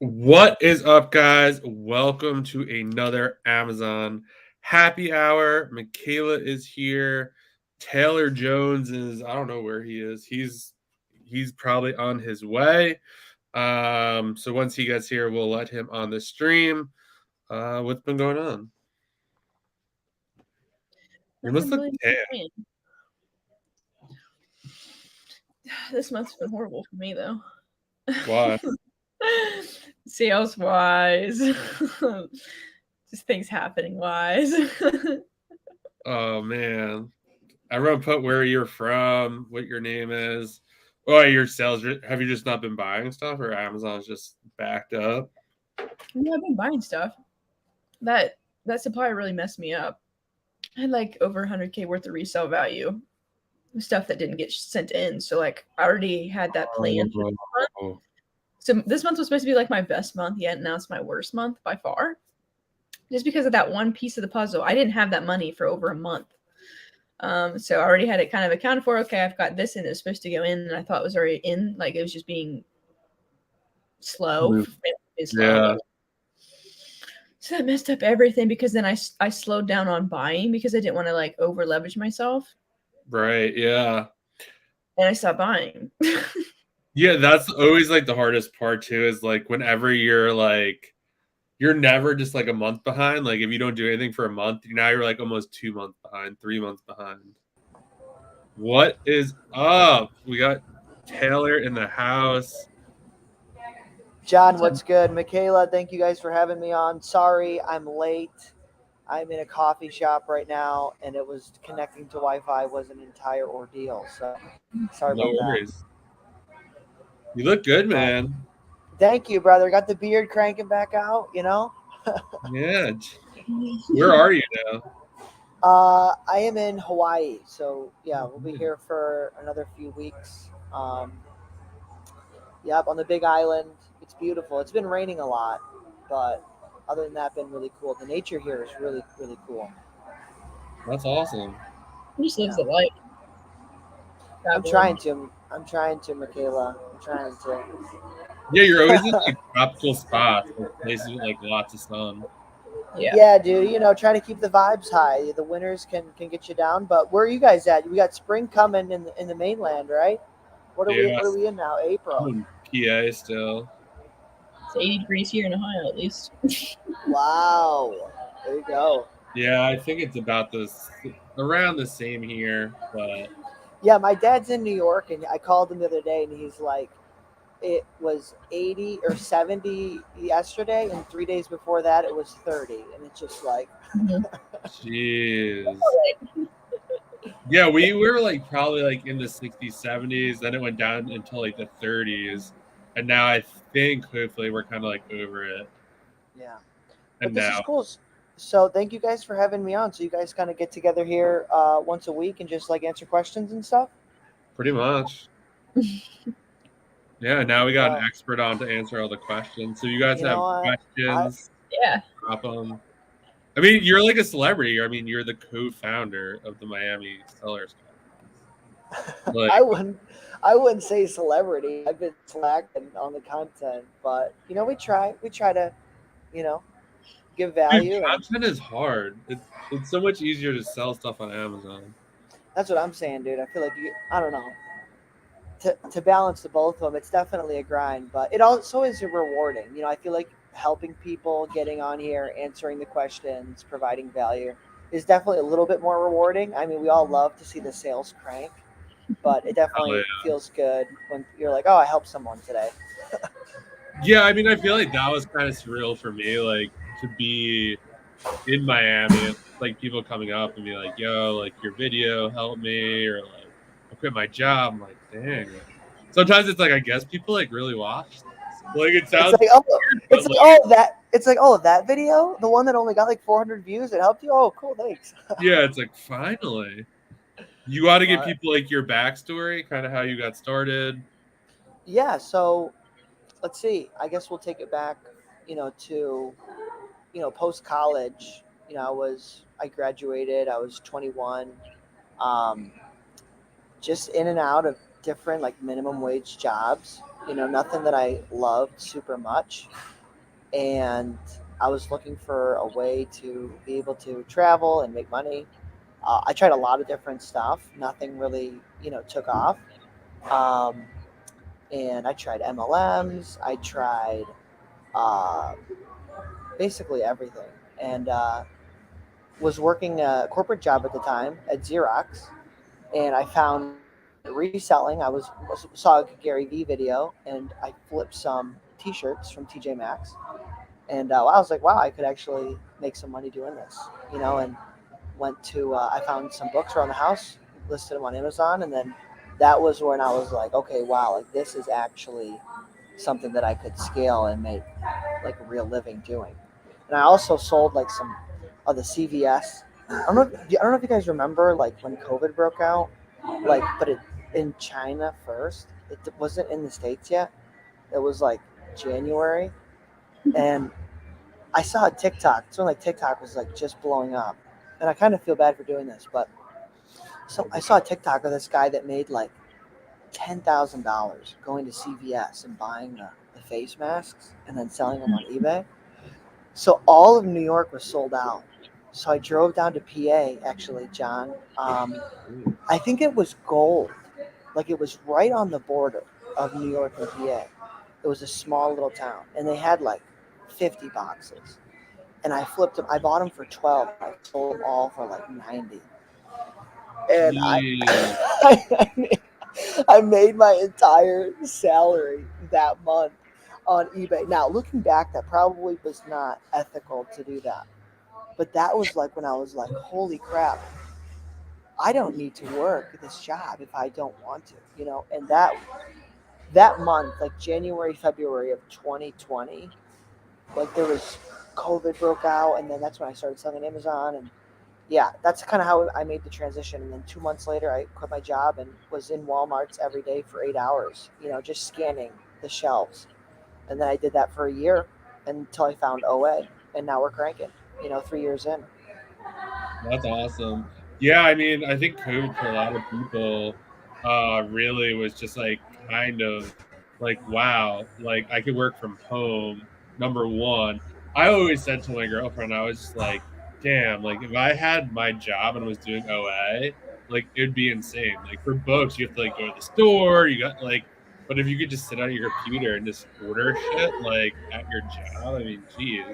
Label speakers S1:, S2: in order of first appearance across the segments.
S1: What is up, guys? Welcome to another Amazon happy hour. Michaela is here. Taylor Jones is, I don't know where he is. He's probably on his way. So once he gets here, we'll let him on the stream. What's been going on? You must look tan.
S2: This month's been horrible for me, though.
S1: Why?
S2: Sales wise, just things happening wise.
S1: Oh man, everyone put where you're from, what your name is. Oh, your sales. Have you just not been buying stuff, or Amazon's just backed up?
S2: No, I've been buying stuff. That supply really messed me up. I had like over 100K worth of resale value, stuff that didn't get sent in. So like I already had that planned.
S1: Oh.
S2: So this month was supposed to be like my best month yet, and now it's my worst month by far. Just because of that one piece of the puzzle. I didn't have that money for over a month. So I already had it kind of accounted for. Okay, I've got this and it's supposed to go in, and I thought it was already in. Like it was just being slow.
S1: Yeah.
S2: So that messed up everything because then I slowed down on buying because I didn't want to like over leverage myself.
S1: Right. Yeah.
S2: And I stopped buying.
S1: Yeah, that's always like the hardest part too, is like whenever you're never just like a month behind. Like if you don't do anything for a month, now you're like almost 2 months behind, 3 months behind. What is up? We got Taylor in the house.
S3: John, what's good? Michaela, thank you guys for having me on. Sorry, I'm late. I'm in a coffee shop right now, and it was connecting to Wi-Fi was an entire ordeal. So sorry about that.
S1: You look good, man.
S3: Thank you, brother. Got the beard cranking back out, you know?
S1: Yeah. Where are you now?
S3: I am in Hawaii. So, yeah, we'll be here for another few weeks. Yep, on the Big Island. It's beautiful. It's been raining a lot, but other than that, been really cool. The nature here is really, really cool.
S1: That's awesome.
S2: He just lives the life.
S3: I'm trying to, Michaela. I'm trying to.
S1: Yeah, you're always in like tropical spots, like places with like lots of sun.
S3: Yeah, dude. You know, trying to keep the vibes high. The winters can get you down. But where are you guys at? We got spring coming in the mainland, right? What are we in now? April.
S1: I'm in PA still.
S2: It's 80 degrees here in Ohio, at least.
S3: Wow. There you go.
S1: Yeah, I think it's about around the same here, but
S3: yeah, my dad's in New York, and I called him the other day, and he's like, it was 80 or 70 yesterday, and 3 days before that it was 30, and it's just like,
S1: jeez. Yeah, we were like probably like in the 60s, 70s, then it went down until like the 30s, and now I think hopefully we're kind of like over it.
S3: Yeah,
S1: and
S3: but this is cool. So thank you guys for having me on. So you guys kind of get together here once a week and just like answer questions and stuff?
S1: Pretty much. Yeah, now we got an expert on to answer all the questions. So you guys have questions?
S2: Yeah.
S1: Drop them. I mean, you're like a celebrity. I mean, you're the co-founder of the Miami Sellers Conference.
S3: Like, I wouldn't say celebrity. I've been slacking on the content, but you know, we try to, you know, give value.
S1: Dude, content is hard. It's so much easier to sell stuff on Amazon.
S3: That's what I'm saying, dude. I feel like I don't know. To balance the both of them, it's definitely a grind, but it also is rewarding. You know, I feel like helping people, getting on here, answering the questions, providing value is definitely a little bit more rewarding. I mean, we all love to see the sales crank, but it definitely feels good when you're like, oh, I helped someone today.
S1: Yeah, I mean, I feel like that was kind of surreal for me, like to be in Miami and like people coming up and be like, yo, like your video helped me, or like I quit my job. I'm like, dang. Sometimes it's like I guess people like really watch this. Like it sounds
S3: it's like that video, the one that only got like 400 views, it helped you. Oh, cool, thanks.
S1: Yeah, it's like finally. You got to give people like your backstory, kind of how you got started.
S3: Yeah, so let's see. I guess we'll take it back, you know, to post college. You know, I graduated. I was 21. Just in and out of different like minimum wage jobs. You know, nothing that I loved super much. and I was looking for a way to be able to travel and make money. I tried a lot of different stuff. Nothing really, took off. Um, and I tried MLMs. I tried uh, basically everything, and was working a corporate job at the time at Xerox, and I found reselling. I saw a Gary Vee video, and I flipped some T-shirts from TJ Maxx, and I was like, wow, I could actually make some money doing this, and went to I found some books around the house, listed them on Amazon, and then that was when I was like, okay, wow, like this is actually something that I could scale and make like a real living doing. And I also sold like some of the CVS. I don't know if you guys remember like when COVID broke out, like but it in China first. It wasn't in the States yet. It was like January, and I saw a TikTok. It's when like TikTok was like just blowing up, and I kind of feel bad for doing this, but so I saw a TikTok of this guy that made like $10,000 going to CVS and buying the face masks and then selling them on eBay. So all of New York was sold out. So I drove down to PA, actually, John. I think it was Gold. Like it was right on the border of New York and PA. It was a small little town, and they had like 50 boxes. And I flipped them. I bought them for 12. I sold them all for like 90. And
S1: Jeez.
S3: I made my entire salary that month on eBay. Now, looking back, that probably was not ethical to do that. But that was like when I was like, holy crap, I don't need to work this job if I don't want to. And that month, like January, February of 2020, like there was COVID broke out, and then that's when I started selling on Amazon, and yeah, that's kind of how I made the transition. And then 2 months later, I quit my job and was in Walmart's every day for 8 hours, just scanning the shelves. And then I did that for a year until I found OA, and now we're cranking, 3 years in.
S1: That's awesome. Yeah, I mean, I think COVID for a lot of people really was just like kind of like, wow, like I could work from home. Number one, I always said to my girlfriend, I was just like, damn, like if I had my job and was doing OA, like it'd be insane. Like for books, you have to like go to the store, you got like, but if you could just sit at your computer and just order shit like at your job, I mean, geez.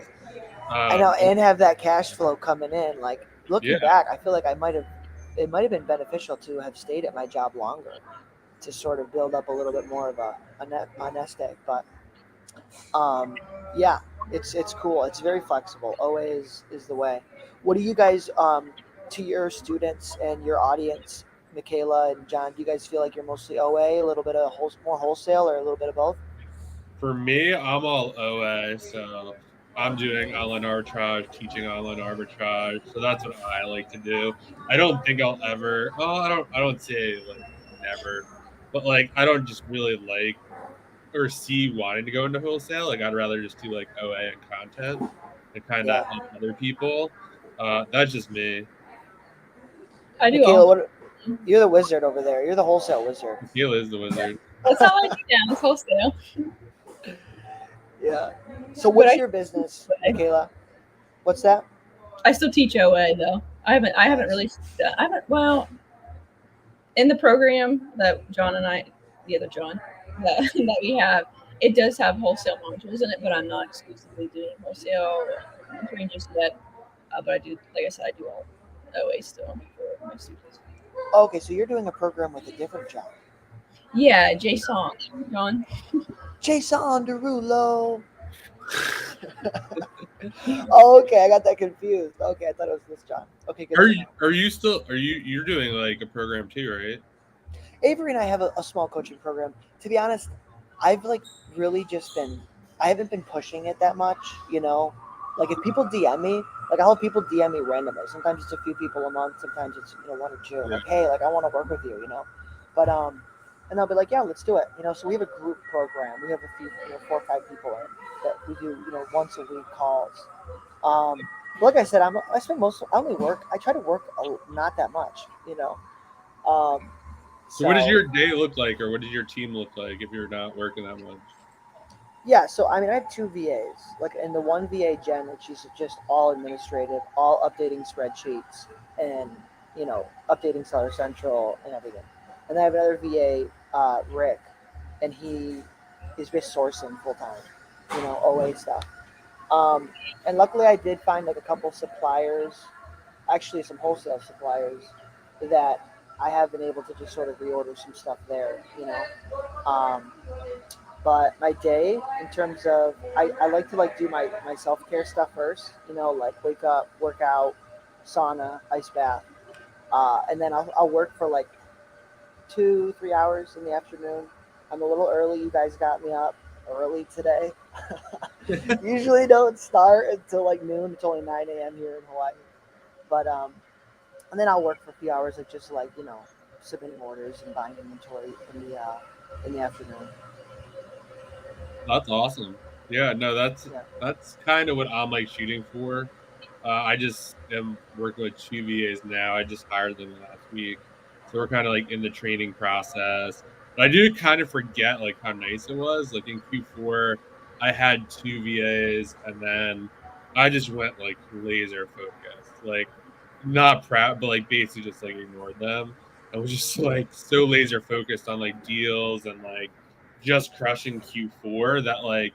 S3: I know, and have that cash flow coming in. Like
S1: Yeah.
S3: looking back, I feel like it might have been beneficial to have stayed at my job longer to sort of build up a little bit more of a nest egg. But yeah, it's cool. It's very flexible. OA is the way. What do you guys to your students and your audience, Michaela and John? Do you guys feel like you're mostly OA, a little bit of more wholesale, or a little bit of both?
S1: For me, I'm all OA, so I'm doing online arbitrage, teaching online arbitrage. So that's what I like to do. I don't think I'll ever. Oh, I don't say like never, but like I don't just really like or see wanting to go into wholesale. Like I'd rather just do like OA and content and kind of
S3: Yeah,
S1: help other people. That's just me.
S2: I do
S3: Michaela,
S2: all.
S3: you're the wizard over there. You're the wholesale wizard.
S1: Tequila is the wizard.
S2: That's all I do now. It's wholesale.
S3: Yeah. So
S2: But
S3: what's your business, Michaela? What's that?
S2: I still teach OA though. I haven't really done. I haven't. Well, in the program that John and I, the other John, that we have, it does have wholesale modules in it, but I'm not exclusively doing wholesale ranges yet. But I do, like I said, I do all OA still for my students.
S3: Okay, so you're doing a program with a different job.
S2: Yeah, Jason, John.
S3: Jason Derulo. Oh, okay, I got that confused. Okay, I thought it was this John. Okay, good.
S1: You're doing like a program too, right?
S3: Avery and I have a small coaching program. To be honest, I've like really just been I haven't been pushing it that much. Like if people DM me, like I'll have people DM me randomly. Sometimes it's a few people a month, sometimes it's one or two.
S1: Yeah.
S3: Like, hey, like I want to work with you. But and they'll be like, yeah, let's do it. So we have a group program. We have a few, 4 or 5 people in that we do, once a week calls. Like I said, I only work. I try to work not that much.
S1: So what does your day look like, or what does your team look like if you're not working that much?
S3: Yeah, so I mean, I have two VAs. Like in the one VA, Jen, which is just all administrative, all updating spreadsheets, and updating Seller Central and everything. And then I have another VA, Rick, and he is just sourcing full time, OA stuff. Um, and luckily, I did find like a couple suppliers, actually some wholesale suppliers, that I have been able to just sort of reorder some stuff there. Um, but my day, in terms of, I like to like do my self care stuff first. Like wake up, work out, sauna, ice bath, and then I'll work for like 2-3 hours in the afternoon. I'm a little early. You guys got me up early today. Usually don't start until like noon. It's only 9 a.m. here in Hawaii. But and then I'll work for a few hours of just like submitting orders and buying inventory in the afternoon.
S1: That's awesome. Yeah, no, that's
S3: Yeah.
S1: that's kind of what I'm like shooting for. I just am working with two VAs now. I just hired them last week, so we're kind of like in the training process. But I do kind of forget like how nice it was. Like in Q4, I had two VAs, and then I just went like laser focused, like not proud, but like basically just like ignored them. I was just like so laser focused on like deals and like just crushing Q4 that like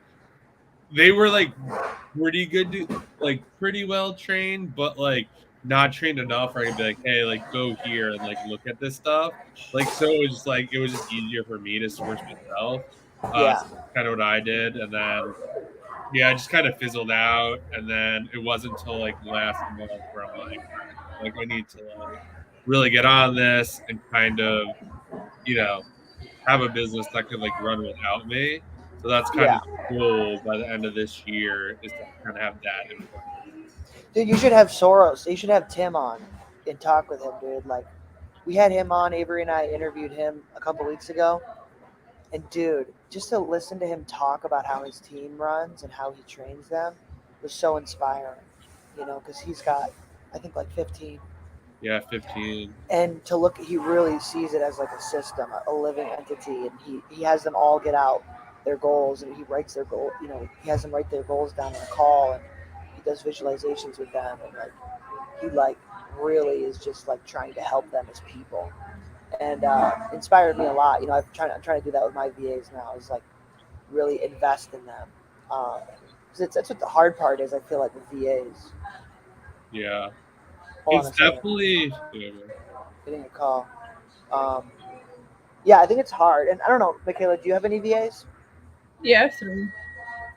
S1: they were like pretty good, like pretty well trained, but like not trained enough where I could be like, hey, like go here and like look at this stuff. Like so it was just easier for me to source myself.
S3: Yeah.
S1: So that's kind of what I did. And then yeah, I just kind of fizzled out. And then it wasn't until like last month where I'm like, all right, like I need to like really get on this and kind of, you know, have a business that could like run without me. So that's kind
S3: Yeah.
S1: of the goal by the end of this year is to kind of have that in place.
S3: Dude, you should have Soros. You should have Tim on and talk with him, dude. Like, we had him on. Avery and I interviewed him a couple weeks ago. And, dude, just to listen to him talk about how his team runs and how he trains them was so inspiring, because he's got, I think, like 15.
S1: Yeah, 15.
S3: And to look, he really sees it as like a system, a living entity. And he has them all get out their goals and he writes their goal, he has them write their goals down in a call and he does visualizations with them. And, like, he like really is just like trying to help them as people and inspired me a lot. I'm trying to do that with my VAs now, is like really invest in them, because that's what the hard part is, I feel like, with VAs.
S1: Yeah.
S3: Hold on
S1: It's
S3: a second.
S1: definitely yeah.
S3: Getting a call. um, yeah, I think it's hard. And I don't know, Michaela, do you have any VAs?
S2: Yeah, 3.
S3: You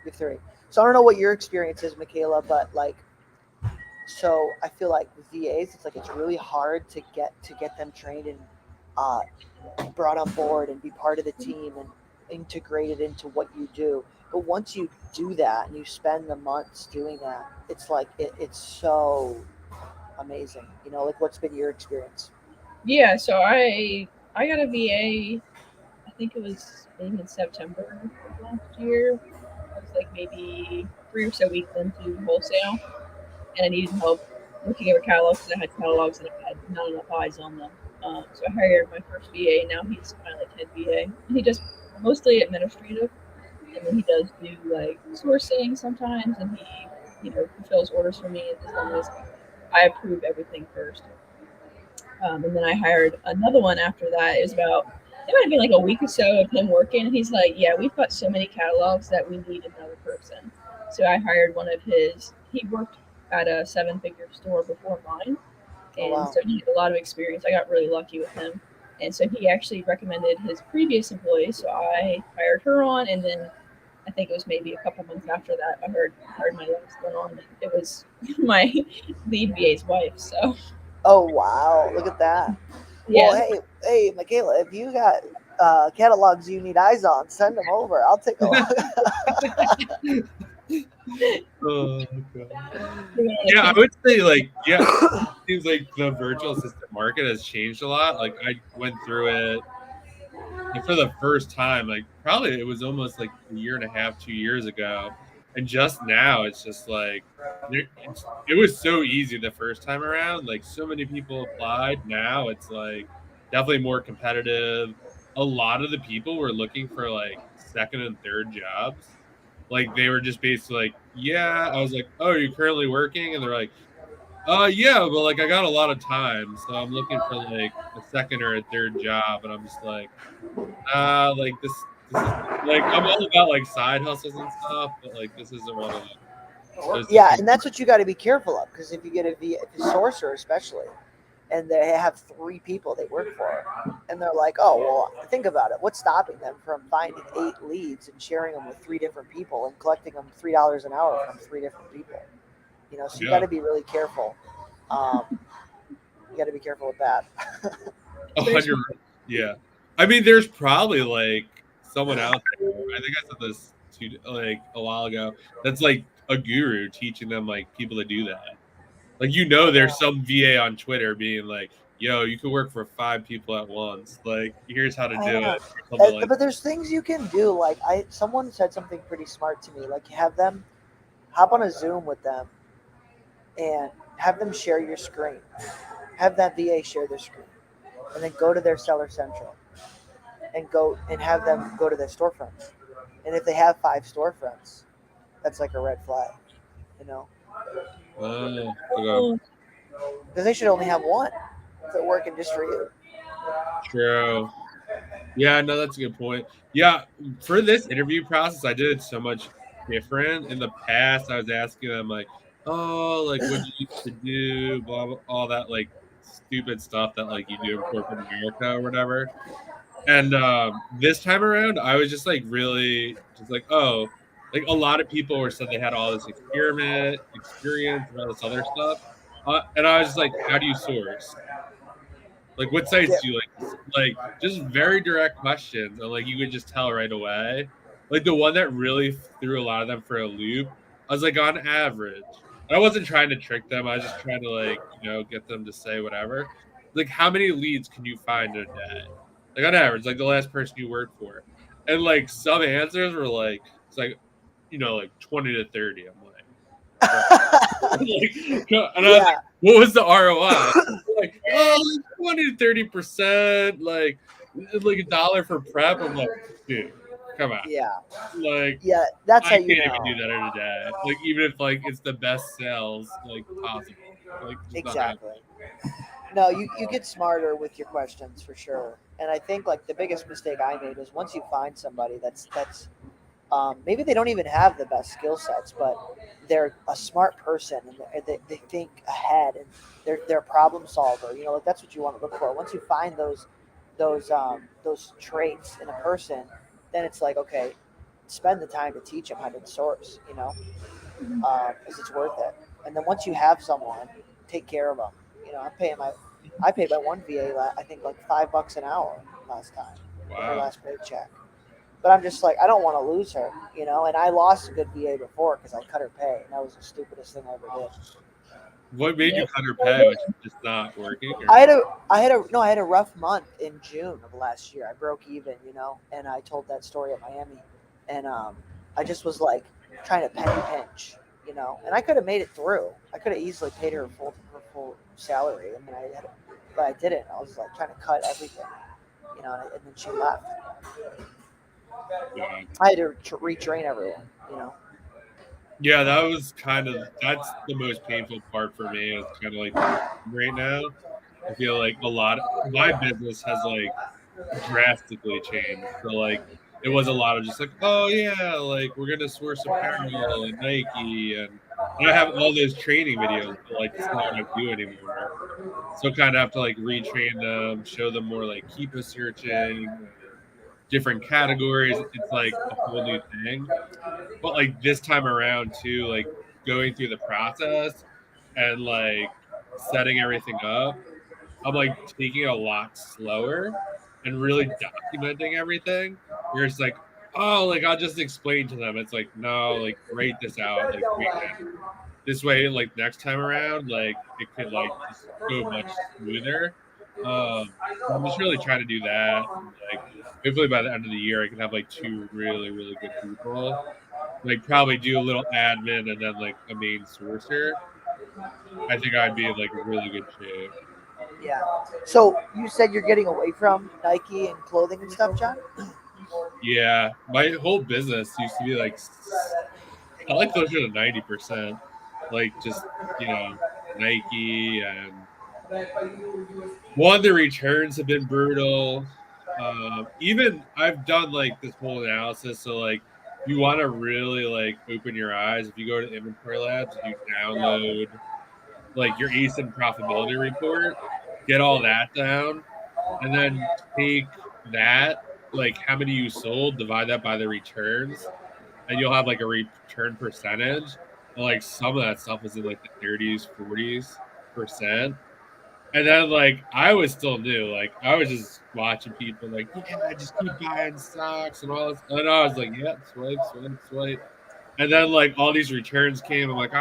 S3: have three. So I don't know what your experience is, Michaela, but like, so I feel like with VAs, it's like it's really hard to get them trained and uh, brought on board and be part of the team and integrated into what you do. But once you do that and you spend the months doing that, it's like it's so amazing. Like, what's been your experience?
S2: Yeah, so I got a VA. I think it was maybe in September of last year. I was like maybe 3 or so weeks into wholesale, and I needed help looking over catalogs because I had catalogs and I had not enough eyes on them. So I hired my first VA. Now he's my like head VA, and he does mostly administrative, and then he does do like sourcing sometimes, and he fulfills orders for me as long as I approve everything first. And then I hired another one after that. It was about, it might have been like a week or so of him working. And he's like, yeah, we've got so many catalogs that we need another person. So I hired one of his, he worked at a 7-figure store before mine.
S3: Oh,
S2: And
S3: wow.
S2: so he had a lot of experience. I got really lucky with him. And so he actually recommended his previous employee. So I hired her on. And then I think it was maybe a couple months after that, I hired my last one on. And it was my lead VA's wife. So
S3: Oh, wow, look at that. Well,
S2: yeah.
S3: hey, Michaela, if you got catalogs you need eyes on, send them over. I'll take a look.
S1: Oh god. Yeah, I would say like yeah, it seems like the virtual assistant market has changed a lot. Like I went through it like for the first time, like probably it was almost like a year and a half, 2 years ago. And just now it's just like it was so easy the first time around. Like so many people applied. Now it's like definitely more competitive. A lot of the people were looking for like second and third jobs. like they were just basically like, yeah. I was like, oh, are you currently working? And they're like, yeah, but like I got a lot of time, so I'm looking for like a second or a third job, and I'm just like, like this is like I'm all about like side hustles and stuff, but like this isn't one of those
S3: Yeah,
S1: situations.
S3: and that's what you got to be careful of, because if you get if a sourcer especially, and they have 3 people they work for, and they're like, oh well, think about it. What's stopping them from finding 8 leads and sharing them with 3 different people and collecting them $3 an hour from 3 different people? So you got
S1: Yeah,
S3: to be really careful. You got to be careful with that.
S1: 100. Yeah, I mean, there's probably like someone out there. I think I said this like a while ago. That's like a guru teaching them like people to do that. Like there's some VA on Twitter being like, "Yo, you can work for 5 people at once. Like, here's how to
S3: I
S1: do it."
S3: know.
S1: Or something like.
S3: But there's things you can do. Like someone said something pretty smart to me. Like have them hop on a Zoom with them and have them share your screen. Have that VA share their screen, and then go to their Seller Central and go and have them go to their storefronts. And if they have 5 storefronts, that's like a red flag, you know,
S1: Okay.
S3: because they should only have one if they're working just for you.
S1: True. Yeah, no, that's a good point. Yeah, for this interview process, I did it so much different. In the past, I was asking them like, "Oh, like what you used to do, blah blah, all that like stupid stuff that like you do in corporate America or whatever." And this time around, I was just like really just like, oh, like a lot of people were said they had all this experience and all this other stuff, and I was just like, how do you source? Like, what
S3: Yeah.
S1: sites do you like? Like, just very direct questions, and like you could just tell right away. Like the one that really threw a lot of them for a loop. I was like, on average, and I wasn't trying to trick them. I was just trying to like get them to say whatever. Like, how many leads can you find in a day? Like on average, like the last person you worked for, and like some answers were like it's like like 20 to 30. I'm like, and I was like,
S3: Yeah.
S1: what was the ROI? Like, oh, 20 to 30%, like $1 for prep. I'm like, dude, come on.
S3: Yeah.
S1: Like,
S3: Yeah. That's
S1: I
S3: how
S1: can't
S3: you
S1: even
S3: know.
S1: do that in a day. Like, even if like it's the best sales like possible. Like, just not happening.
S3: Exactly. No, you get smarter with your questions for sure. And I think like the biggest mistake I made was once you find somebody that's maybe they don't even have the best skill sets, but they're a smart person and they think ahead and they're a problem solver. Like that's what you want to look for. Once you find those traits in a person, then it's like, okay, spend the time to teach them how to source. Because it's worth it. And then once you have someone, take care of them. I paid my one VA, I think like $5 an hour last time, her
S1: Wow.
S3: last paycheck. But I'm just like, I don't want to lose her, And I lost a good VA before because I cut her pay, and that was the stupidest thing I ever did.
S1: What made you cut her pay? Was she just not working? Or?
S3: I had a rough month in June of last year. I broke even, and I told that story at Miami, and I just was like trying to penny pinch, and I could have made it through. I could have easily paid her full salary. I mean, but I didn't. I was like trying to cut everything, and then she left.
S1: Yeah.
S3: I had to retrain everyone,
S1: Yeah, that's the most painful part for me. Is kind of like right now. I feel like a lot of my business has like drastically changed. So like it was a lot of just like, oh yeah, like we're gonna source apparel and Nike and I have all those training videos, but like it's not what I do anymore. So kind of have to like retrain them, show them more like keep searching, different categories. It's like a whole new thing. But like this time around too, like going through the process and like setting everything up, I'm like taking it a lot slower and really documenting everything. Where it's like, oh, like I'll just explain to them. It's like, no, like write this out, like wait this way, like next time around, like it could like just go much smoother. So I'm just really trying to do that. And, like hopefully by the end of the year, I can have like 2 really, really good people. Like probably do a little admin and then like a main sourcer. I think I'd be in like really good shape.
S3: Yeah. So you said you're getting away from Nike and clothing and stuff, John?
S1: Yeah, my whole business used to be like probably closer to 90%. Like just Nike and the returns have been brutal. Even I've done like this whole analysis. So like you want to really like open your eyes. If you go to Inventory Labs, you download like your ASIN profitability report, get all that down, and then take that, like how many you sold, divide that by the returns, and you'll have like a return percentage. And like some of that stuff is in like the 30s, 40s%. And then like I was still new. Like I was just watching people like, yeah, I just keep buying stocks and all this. And I was like, yeah, swipe, swipe, swipe. And then like all these returns came. I'm like,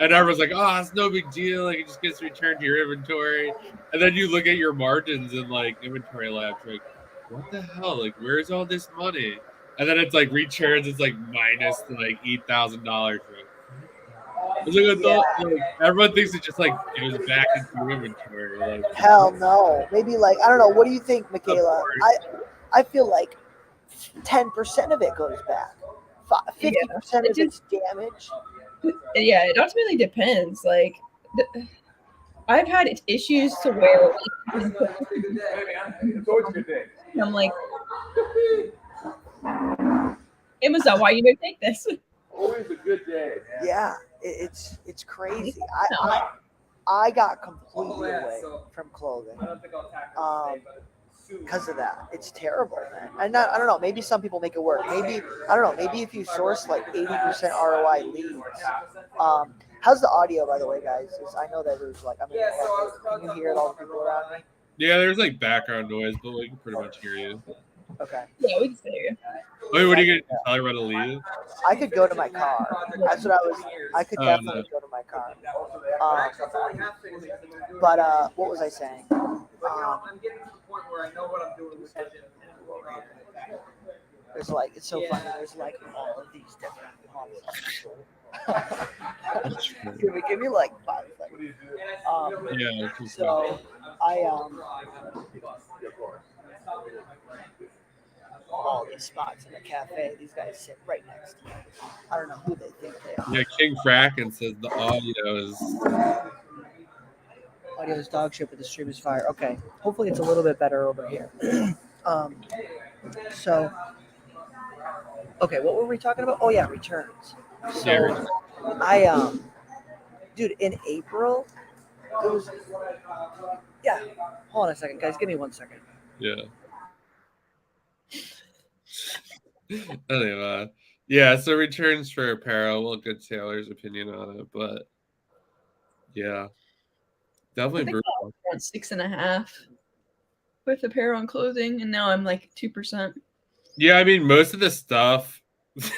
S1: and everyone's like, it's no big deal. Like it just gets returned to your inventory. And then you look at your margins in like Inventory Labs, like, what the hell? Like, where's all this money? And then it's like returns, it's like minus like $8,000. It's like I thought, like everyone thinks it just like goes back into your inventory. Like
S3: Hell no. Maybe like I don't know. What do you think, Michaela? I feel like 10% of it goes back. 50% of it's damage.
S2: Yeah, it ultimately depends. Like, I've had issues to where I'm like, Amazon, why you don't take this?
S4: Always a good day. Man.
S3: Yeah, it's crazy. I got completely away from clothing because of that. It's terrible, man. And I don't know. Maybe some people make it work. Maybe I don't know. Maybe if you source like 80% ROI leads. How's the audio, by the way, guys? I know that there's like, can you hear all the people around me?
S1: Yeah, there's like background noise, but we can pretty much hear you.
S3: Okay.
S2: Yeah, we can hear you.
S1: Wait, what are you gonna tell everyone to leave?
S3: I could go to my car. That's what I was. I could definitely go to my car. But what was I saying?
S4: I'm getting to the point where I know what I'm doing with it.
S3: There's like, it's so funny. There's like all of these different give me like 5 seconds. So all these spots in the cafe, these guys sit right next to me. I don't know who they think they are.
S1: Yeah, King Fracken says the
S3: audio is dog shit, but the stream is fire. Okay, hopefully it's a little bit better over here. So okay, what were we talking about? Oh yeah, returns. So dude, in April, it was hold on a second, guys. Give me 1 second.
S1: Yeah. Anyway, yeah. So returns for apparel. We'll get Taylor's opinion on it, but yeah, definitely brutal.
S2: 6.5 with apparel and clothing, and now I'm like 2%.
S1: Yeah, I mean most of the stuff. It's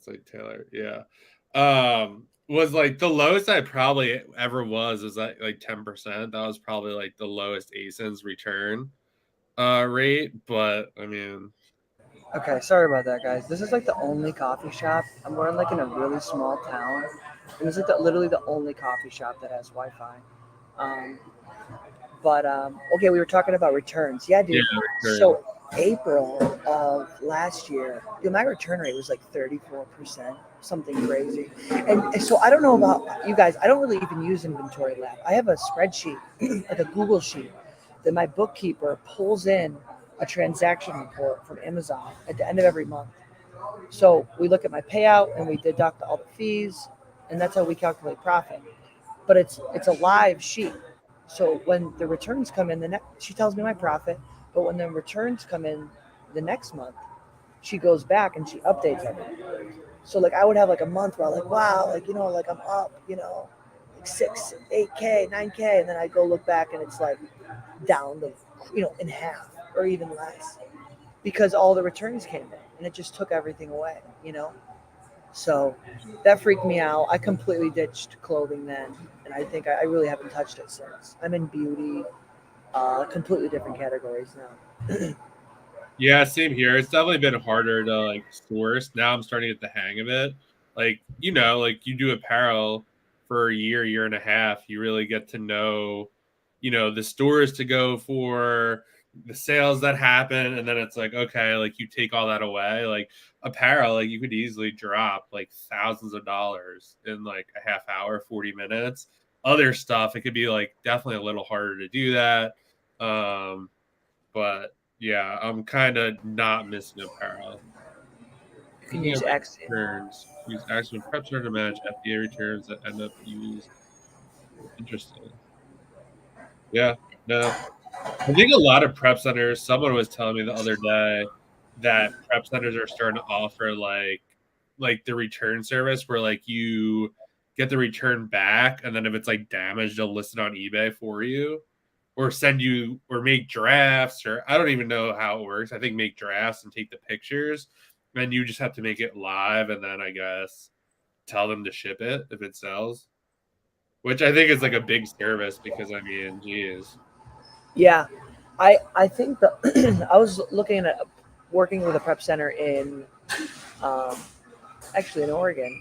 S1: like Taylor. Yeah. Was like the lowest I probably ever was like 10%. That was probably like the lowest ASIN's return rate, but I mean,
S3: okay, sorry about that, guys. This is like the only coffee shop. I'm going like in a really small town, and this is like literally the only coffee shop that has Wi-Fi. Okay, we were talking about returns. Yeah, dude. Yeah, so April of last year, dude, my return rate was like 34%, something crazy. And so I don't know about you guys. I don't really even use Inventory Lab. I have a spreadsheet, like a Google sheet, that my bookkeeper pulls in a transaction report from Amazon at the end of every month. So we look at my payout and we deduct all the fees, and that's how we calculate profit. But it's a live sheet. So when the returns come in, she tells me my profit. But when the returns come in the next month, she goes back and she updates everything. So like I would have like a month where I'm like, wow, like like I'm up, like 6, 8K, 9K, and then I go look back and it's like down to in half or even less because all the returns came in and it just took everything away, So that freaked me out. I completely ditched clothing then, and I think I really haven't touched it since. I'm in beauty, completely different categories now.
S1: Yeah, same here. It's definitely been harder to like source. Now I'm starting to get the hang of it. Like, like you do apparel for a year and a half, you really get to know, the stores to go for, the sales that happen, and then it's like, okay, like you take all that away, like apparel, like you could easily drop like thousands of dollars in like a half hour, 40 minutes. Other stuff, it could be like definitely a little harder to do that. But yeah, I'm kind of not missing apparel.
S3: You can use X.
S1: Returns. Use actual prep center to manage FBA returns that end up used. Interesting. Yeah, no. I think a lot of prep centers, someone was telling me the other day that prep centers are starting to offer like the return service where like you get the return back, and then if it's like damaged, they'll list it on eBay for you or send you or make drafts, or I don't even know how it works. I think make drafts and take the pictures, and you just have to make it live, and then I guess tell them to ship it if it sells, which I think is like a big service because I mean, geez.
S3: Yeah, I think the I was looking at working with a prep center in actually in Oregon.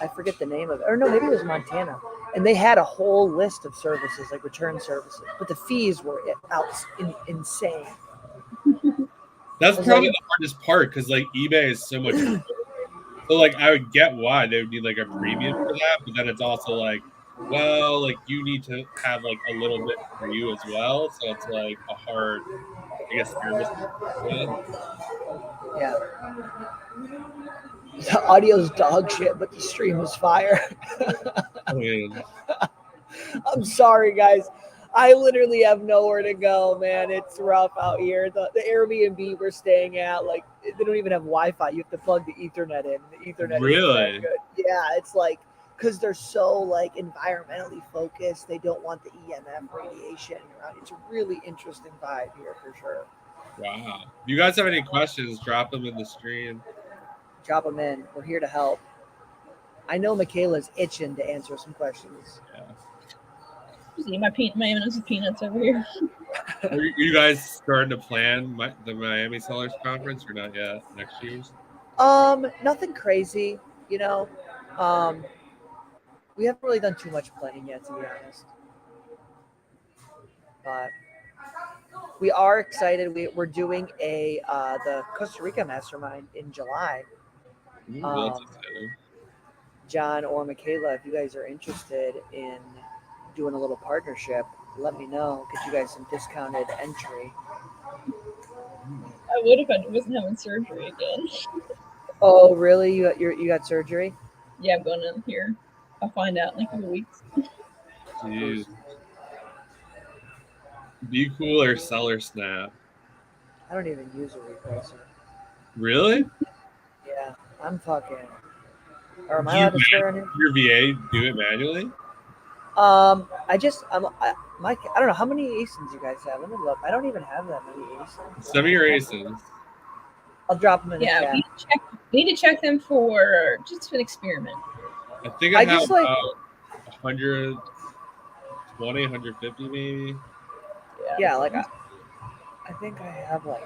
S3: I forget the name of it, or no, maybe it was Montana, and they had a whole list of services like return services, but the fees were insane.
S1: That's
S3: It's
S1: probably
S3: like-
S1: the hardest part because like eBay is so much. So like I would get why they would need like a premium for that, but then it's also like, well, like you need to have like a little bit for you as well. So it's like a hard, I guess, service.
S3: Yeah, the audio's dog shit, but the stream was fire.
S1: I mean,
S3: I'm sorry, guys. I literally have nowhere to go, man. It's rough out here. The Airbnb we're staying at, like, they don't even have Wi-Fi. You have to plug the Ethernet in. The Ethernet
S1: Really?
S3: isn't that good. Yeah, it's like because they're so like environmentally focused. They don't want the EMF radiation around. It's a really interesting vibe here for sure.
S1: wow. If you guys have any questions, drop them in the stream.
S3: Drop them in. We're here to help. I know Michaela's itching to answer some questions.
S1: Yeah.
S2: Just eat my M&M's with peanuts over here.
S1: Are you guys starting to plan the Miami Sellers Conference or not yet? Next year's?
S3: Nothing crazy, you know. We haven't really done too much planning yet, to be honest. But we are excited. We're doing the Costa Rica Mastermind in July.
S1: Ooh, that's exciting.
S3: John or Michaela, if you guys are interested in doing a little partnership, let me know. Get you guys some discounted entry.
S2: I would if I wasn't having surgery again.
S3: Oh, really? You got surgery?
S2: Yeah, I'm going in here. I'll find out in like a couple weeks.
S1: Jeez. Be cool or Seller Snap?
S3: I don't even use a repricer.
S1: Really?
S3: Yeah, I'm fucking. Or am I allowed to swear on here?
S1: Your VA do it manually?
S3: I don't know how many ASINs you guys have. Let me look. I don't even have that many ASINs.
S1: Some of your ASINs.
S3: I'll drop them in the
S2: Yeah,
S3: chat.
S2: we need to check them for just an experiment.
S1: I think I have about 120, 150 maybe.
S3: Yeah, like I think I have like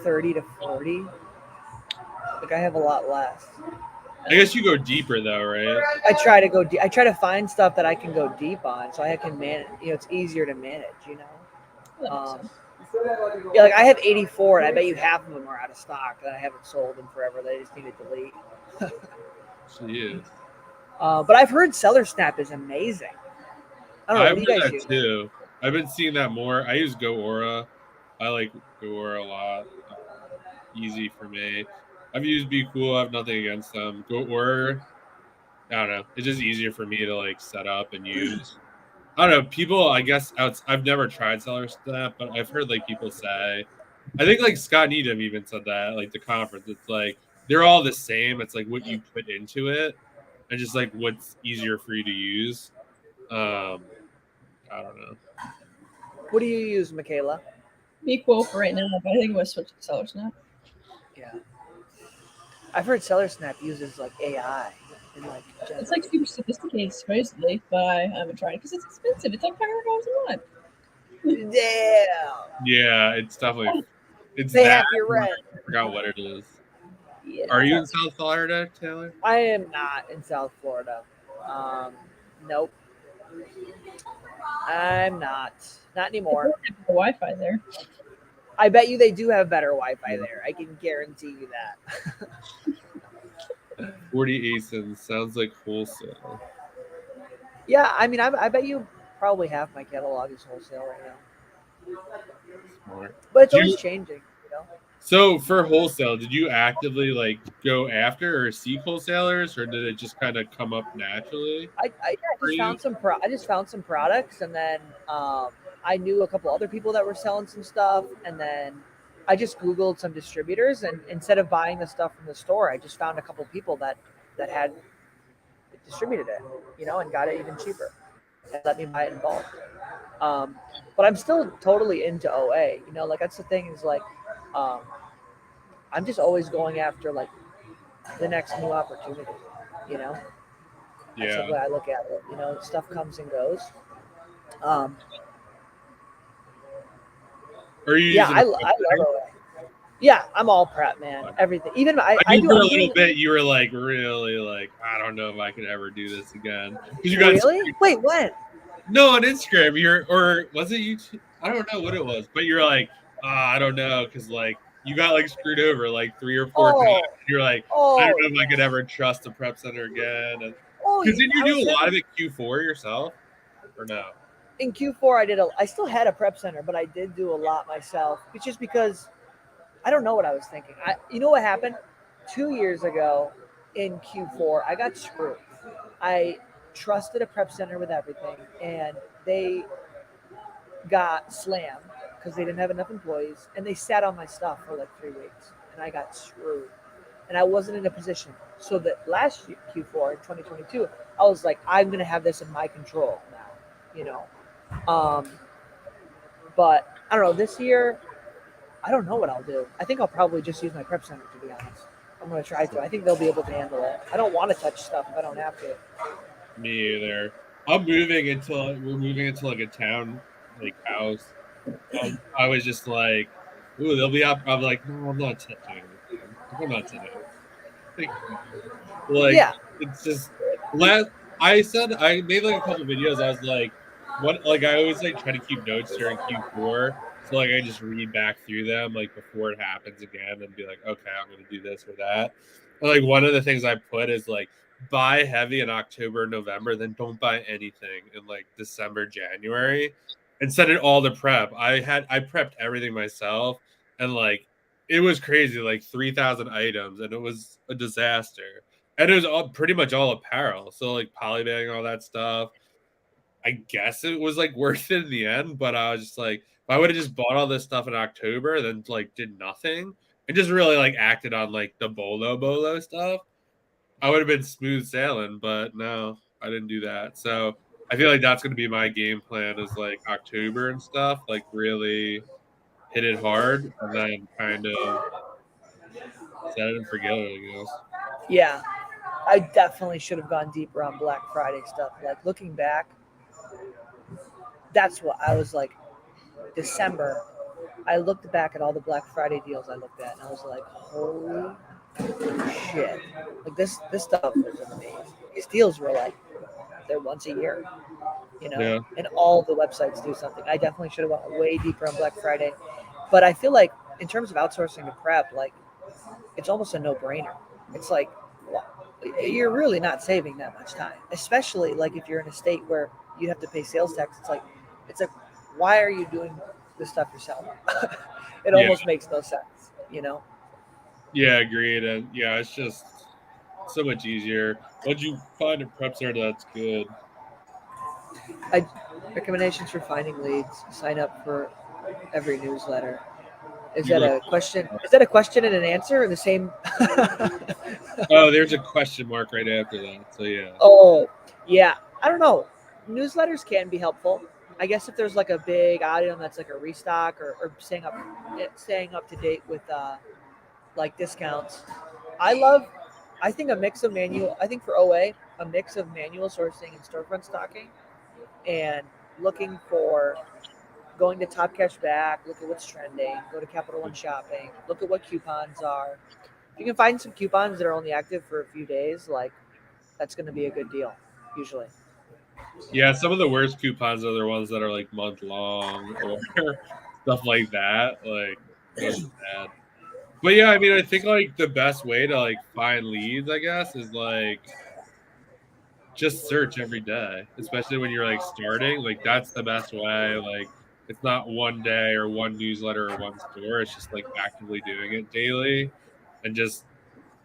S3: 30 to 40. Like I have a lot less.
S1: I guess you go deeper though, right?
S3: I try to go deep. I try to find stuff that I can go deep on, so I can manage. You know, it's easier to manage. You know. Yeah, like I have 84, and I bet you half of them are out of stock that I haven't sold in forever. They just need to delete.
S1: Jeez.
S3: But I've heard Seller Snap is amazing. I don't know.
S1: I've
S3: What do you guys
S1: heard that
S3: use?
S1: too. I've been seeing that more. I use Go Aura. I like Go Aura a lot. Easy for me. I've used Be Cool. I have nothing against them. Go Aura. I don't know. It's just easier for me to like set up and use. I don't know. People, I guess, I've never tried Seller Snap, but I've heard like people say. I think like Scott Needham even said that, like the conference. It's like they're all the same. It's like what you put into it, and just like what's easier for you to use. I don't know.
S3: What do you use, Michaela?
S2: Be cool for right now, but I think I'm gonna switch to Seller Snap.
S3: Yeah. I've heard Seller Snap uses like AI. And, like,
S2: It's like super sophisticated, supposedly, but I haven't tried it because it's expensive. It's like $500 a month.
S3: damn.
S1: Yeah, it's definitely it's
S3: Pay
S1: that.
S3: half your rent.
S1: I forgot what it is.
S2: Yeah.
S1: Are you in South Florida, Taylor?
S3: I am not in South Florida. Nope. I'm not. Not anymore.
S2: Wi-Fi there.
S3: I bet you they do have better Wi-Fi there. I can guarantee you that.
S1: 40 ASINs sounds like wholesale.
S3: Yeah, I mean, I bet you probably half my catalog is wholesale right now,
S1: Smart.
S3: but it's
S1: Do
S3: always
S1: you,
S3: changing. You know,
S1: so for wholesale, did you actively like go after or seek wholesalers, or did it just kind of come up naturally
S3: I
S1: for
S3: just
S1: you?
S3: found I just found some products, and then I knew a couple other people that were selling some stuff, and then I just Googled some distributors, and instead of buying the stuff from the store, I just found a couple people that had distributed it, you know, and got it even cheaper and let me buy it in bulk. Um, but I'm still totally into OA. You know, like that's the thing is like, um, I'm just always going after like the next new opportunity. You know, that's the
S1: Yeah.
S3: way I look at it. You know, stuff comes and goes. Um,
S1: Are you
S3: yeah,
S1: using a
S3: I
S1: prep
S3: love
S1: center?
S3: OA. Yeah, I'm all prep, man. Everything. Even
S1: I
S3: I
S1: mean,
S3: do.
S1: for a
S3: I'm
S1: little
S3: doing.
S1: bit, you were like really like, I don't know if I could ever do this again because you got
S3: Really? Wait, when?
S1: no on Instagram. You're or was it YouTube? I don't know what it was, but you're like, I don't know because like you got like screwed over like 3 or 4 times.
S3: Oh,
S1: You're like, I don't
S3: oh,
S1: know if I could
S3: yeah.
S1: ever trust the prep center again. And
S3: Oh,
S1: because did you
S3: I
S1: do
S3: was
S1: a lot of
S3: having
S1: it Q4 yourself or no?
S3: in Q4. I still had a prep center, but I did do a lot myself. It's just because I don't know what I was thinking. You know what happened 2 years ago in Q4? I got screwed. I trusted a prep center with everything, and they got slammed because they didn't have enough employees, and they sat on my stuff for like 3 weeks, and I got screwed. And I wasn't in a position. So that last year, Q4 in 2022, I was like, I'm gonna have this in my control now, you know. Um, but I don't know. This year, I don't know what I'll do. I think I'll probably just use my prep center, to be honest. I'm going to try to. I think they'll be able to handle it. I don't want to touch stuff if I don't have to.
S1: Me either. I'm moving until we're moving into like a town like house. I was just like, ooh, they'll be up. I'm like, no, I'm not touching anything. I'm not today. Like, like
S3: Yeah.
S1: it's just last. I said I made like a couple videos. I was like, what? Like I always like try to keep notes during Q4, so like I just read back through them like before it happens again and be like, okay, I'm gonna do this or that. And, like one of the things I put is like buy heavy in October, November, then don't buy anything in like December, January, and set it all to prep. I prepped everything myself, and like it was crazy, like 3,000 items, and it was a disaster. And it was all pretty much all apparel. So like polybagging, all that stuff. I guess it was like worth it in the end, but I was just like, if I would have just bought all this stuff in October, then like did nothing and just really like acted on like the bolo stuff, I would have been smooth sailing. But no, I didn't do that. So I feel like that's gonna be my game plan is like October and stuff, like really hit it hard and then kind of set it and forget it, I guess.
S3: Yeah. I definitely should have gone deeper on Black Friday stuff. Like looking back, that's what I was like. December, I looked back at all the Black Friday deals I looked at, and I was like, holy shit! Like this stuff was amazing. These deals were like they're once a year, you know,
S1: Yeah.
S3: and all the websites do something. I definitely should have gone way deeper on Black Friday, but I feel like in terms of outsourcing to prep, like it's almost a no-brainer. It's like you're really not saving that much time, especially like if you're in a state where you have to pay sales tax. It's like, why are you doing this stuff yourself? It
S1: Yeah.
S3: almost makes no sense, you know?
S1: Yeah, agreed. And yeah, it's just so much easier. Once you find a prep center that's good.
S3: I recommendations for finding leads. Sign up for every newsletter. Is
S1: You
S3: that
S1: look
S3: a question? Is that a question and an answer, or the same?
S1: oh, there's a question mark right after that. So yeah.
S3: Oh, yeah. I don't know. Newsletters can be helpful. I guess if there's like a big item that's like a restock or staying up to date with like discounts. I love. I think a mix of manual. I think for OA, a mix of manual sourcing and storefront stocking, and looking for going to Top Cash Back. Look at what's trending. Go to Capital One Shopping. Look at what coupons are. If you can find some coupons that are only active for a few days, like that's going to be a good deal usually.
S1: Yeah, some of the worst coupons are the ones that are like month long or stuff like that. Like those are bad. But yeah, I mean, I think like the best way to like find leads, I guess, is like just search every day, especially when you're like starting. Like that's the best way. Like it's not one day or one newsletter or one store. It's just like actively doing it daily, and just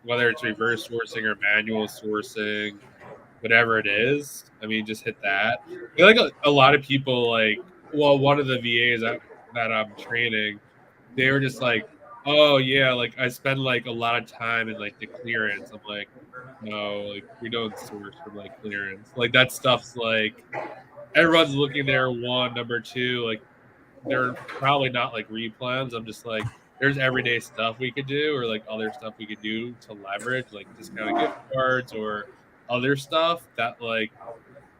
S1: whether it's reverse sourcing or manual sourcing, whatever it is. I mean, just hit that. I feel like a lot of people like, well, one of the VAs that I'm training, they were just like, oh yeah, like I spend like a lot of time in like the clearance. I'm like, no, like we don't source from like clearance. Like that stuff's like everyone's looking there. One, number two, like they're probably not like replans. I'm just like, there's everyday stuff we could do, or like other stuff we could do to leverage, like discounted gift cards or other stuff that like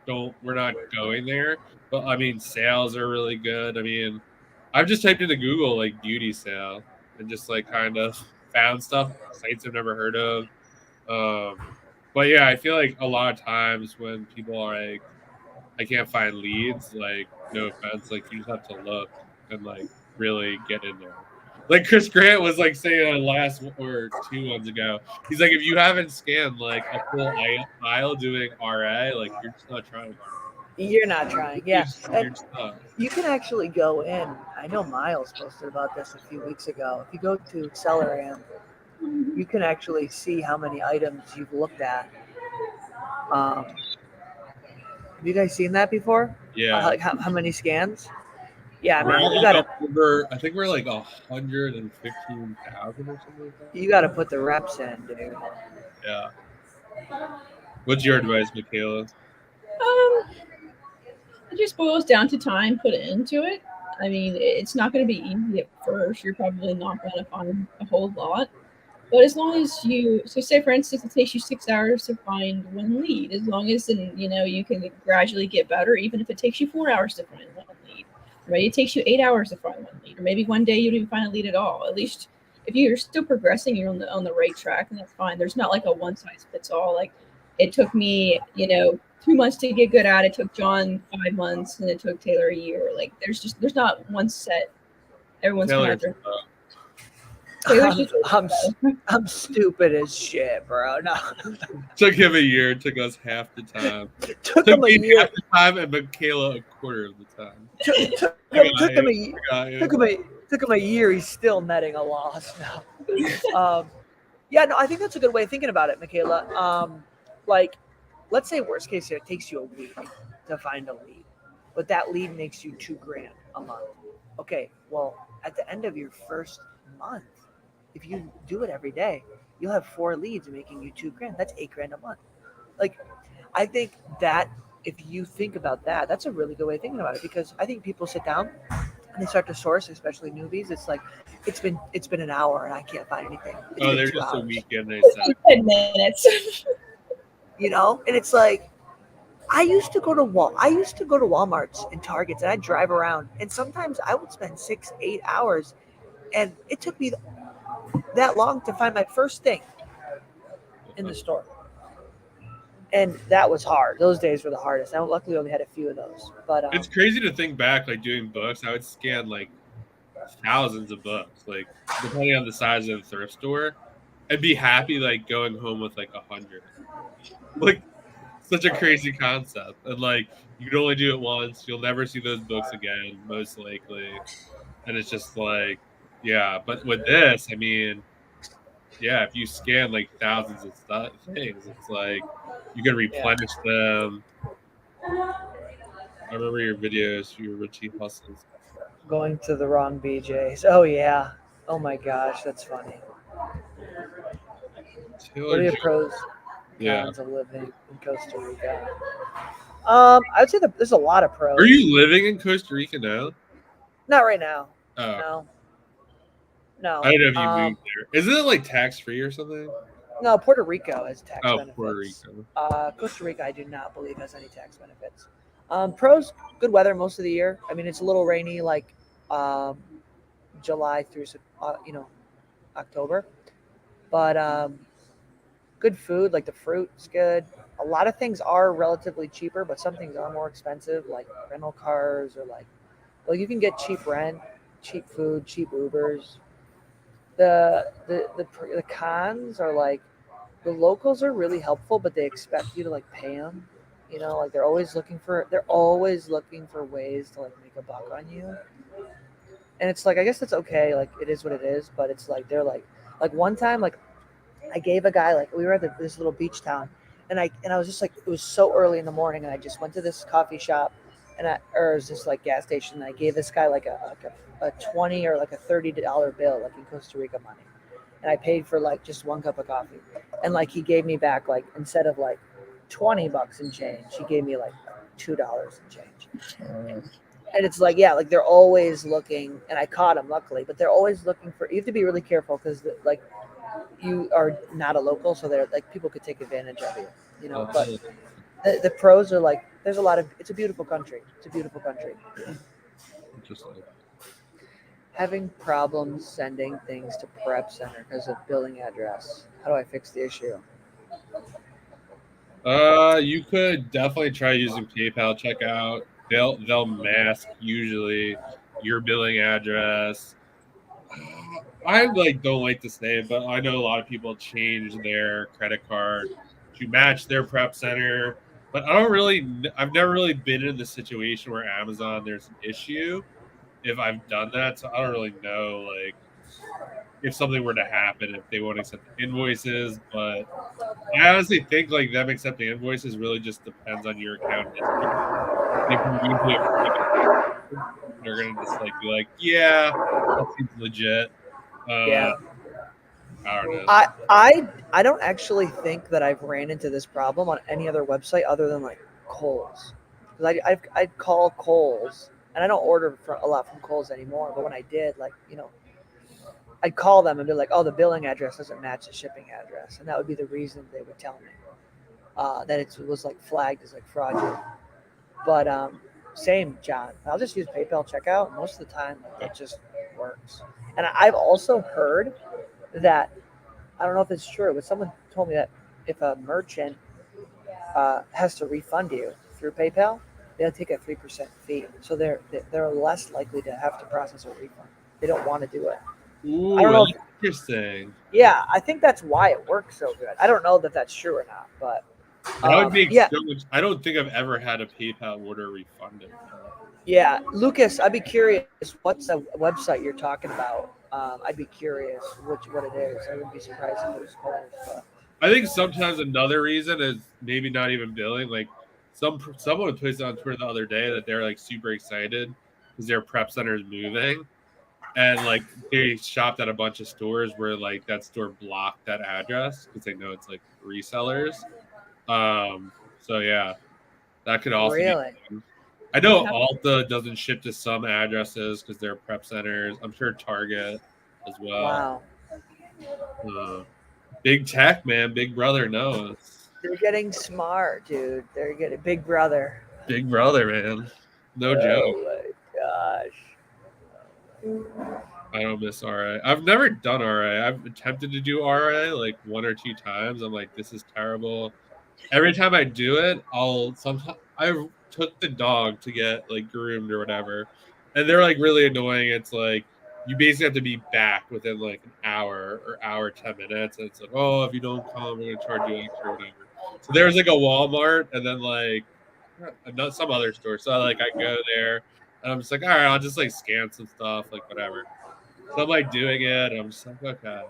S1: don't we're not going there. But I mean, sales are really good. I mean, I've just typed into Google like beauty sale and just like kind of found stuff sites I've never heard of. But yeah, I feel like a lot of times when people are like, I can't find leads, like no offense, like you just have to look and like really get in there. Like Chris Grant was like saying on last or 2 months ago, he's like, if you haven't scanned like a full aisle doing RA, like you're just not trying hard.
S3: You're not trying,
S1: You're
S3: yeah.
S1: just,
S3: And
S1: you're just not.
S3: you can actually go in. I know Miles posted about this a few weeks ago. If you go to Accelerant, you can actually see how many items you've looked at. Have you guys seen that before?
S1: Yeah.
S3: Like how many scans? Yeah, I
S1: We're
S3: mean,
S1: at
S3: you gotta
S1: over, I think we're like 115,000 or something like that.
S3: you gotta put the reps in, dude.
S1: Yeah. What's your advice, Michaela?
S2: It just boils down to time put into it. I mean, it's not going to be easy at first. You're probably not going to find a whole lot. But as long as you, so say for instance, it takes you 6 hours to find one lead. As long as you can gradually get better, even if it takes you 4 hours to find one lead. Or maybe it takes you 8 hours to find one lead, or maybe one day you don't even find a lead at all. At least if you're still progressing, you're on the right track, and that's fine. There's not like a one size fits all. Like it took me, 2 months to get good at it. It took John 5 months, and it took Taylor a year. Like there's not one set. Everyone's kind of
S3: I'm stupid as shit, bro. No.
S1: Took him a year. Took us half the time.
S3: Took him a year.
S1: Half the time, and Michaela a quarter of the time.
S3: Took him a year. He's still netting a loss now. Yeah, no, I think that's a good way of thinking about it, Michaela. Like, let's say worst case here, it takes you a week to find a lead, but that lead makes you $2,000 a month. Okay, well, at the end of your first month, if you do it every day, you'll have 4 leads making you $2,000. That's $8,000 a month. Like, I think that if you think about that, that's a really good way of thinking about it, because I think people sit down and they start to source, especially newbies. It's like it's been an hour and I can't find anything.
S1: They're just a weekend. They said
S2: 10 minutes.
S3: And it's like I used to go to Walmarts and Targets, and I'd drive around, and sometimes I would spend 6-8 hours, and it took me that long to find my first thing in the store. And that was hard. Those days were the hardest. I luckily only had a few of those. But
S1: it's crazy to think back, like doing books. I would scan like thousands of books, like depending on the size of the thrift store, and be happy like going home with like 100. Like such a crazy concept, and like you can only do it once. You'll never see those books again, most likely. And it's just like, yeah. But with this, I mean, yeah, if you scan like thousands of things, it's like you can replenish them. I remember your videos, your Richie hustles.
S3: Going to the wrong BJs. Oh yeah. Oh my gosh, that's funny. What are your pros and cons of living in Costa Rica? I'd say there's a lot of pros.
S1: Are you living in Costa Rica now?
S3: Not right now.
S1: Oh.
S3: No.
S1: I don't know if you moved there. Isn't it like tax free or something?
S3: No, Puerto Rico has tax benefits.
S1: Puerto Rico.
S3: Costa Rica, I do not believe has any tax benefits. Pros, good weather most of the year. I mean, it's a little rainy, like July through October, but good food. Like the fruit's good. A lot of things are relatively cheaper, but some things are more expensive, like rental cars or you can get cheap rent. cheap food, cheap Ubers. The cons are like the locals are really helpful, but they expect you to like pay them. You know, like they're always looking for ways to like make a buck on you. And it's like I guess it's okay, like it is what it is, but it's like they're like one time like I gave a guy like we were at this little beach town, and I was just like it was so early in the morning, and I just went to this coffee shop, or it was this like gas station, and I gave this guy like a 20 or like a $30 bill like in Costa Rica money, and I paid for like just one cup of coffee, and like he gave me back like instead of like $20 and change, he gave me like $2 and change. And it's like, yeah, like they're always looking, and I caught him luckily, but they're always looking for. You have to be really careful because like you are not a local, so they're like people could take advantage of you, you know. But the pros are like, there's a lot of. It's a beautiful country. It's a beautiful country.
S1: Interesting.
S3: Having problems sending things to Prep Center because of billing address. How do I fix the issue?
S1: You could definitely try using PayPal checkout. They'll mask usually your billing address. I like don't like this name, but I know a lot of people change their credit card to match their prep center. But I've never really been in the situation where Amazon there's an issue if I've done that. So I don't really know like if something were to happen if they won't accept invoices. But I honestly think like them accepting invoices really just depends on your account history. If you're usually a pretty good actor, they're gonna just like be like, yeah, that seems legit.
S3: Yeah.
S1: I don't know.
S3: I don't actually think that I've ran into this problem on any other website other than like Kohl's. Because I'd call Kohl's, and I don't order a lot from Kohl's anymore. But when I did, like I'd call them and be like, "Oh, the billing address doesn't match the shipping address," and that would be the reason they would tell me that it was like flagged as like fraudulent. But same, John. I'll just use PayPal checkout. Most of the time, like, it just works. And I've also heard that I don't know if it's true, but someone told me that if a merchant has to refund you through PayPal, they'll take a 3% fee. So they're less likely to have to process a refund. They don't want to do it.
S1: Ooh,
S3: I don't know.
S1: Interesting.
S3: Yeah, I think that's why it works so good. I don't know that that's true or not, but
S1: That would make
S3: yeah.
S1: so much. I don't think I've ever had a PayPal order refunded.
S3: Yeah, Lucas, I'd be curious. What's the website you're talking about? I'd be curious what it is. I wouldn't be surprised if it was Kohl's. But
S1: I think sometimes another reason is maybe not even billing. Like someone posted on Twitter the other day that they're like super excited because their prep center is moving, and like they shopped at a bunch of stores where like that store blocked that address because they know it's like resellers. So yeah, that could also be.
S3: really,
S1: I know Alta doesn't ship to some addresses because they're prep centers. I'm sure Target as well.
S3: wow.
S1: Big tech, man. Big brother knows.
S3: They're getting smart, dude. They're getting Big Brother.
S1: Big brother, man. No joke.
S3: Oh my gosh.
S1: I don't miss RA. I've never done RA. I've attempted to do RA like one or two times. I'm like, this is terrible. Every time I do it, I took the dog to get like groomed or whatever, and they're like really annoying. It's like you basically have to be back within like an hour or hour 10 minutes, and it's like, oh, if you don't come, we're gonna charge you extra or whatever. So there's like a Walmart, and then like some other store. So I go there, and I'm just like, all right, I'll just like scan some stuff, like whatever. So I'm like doing it, and I'm just like, okay.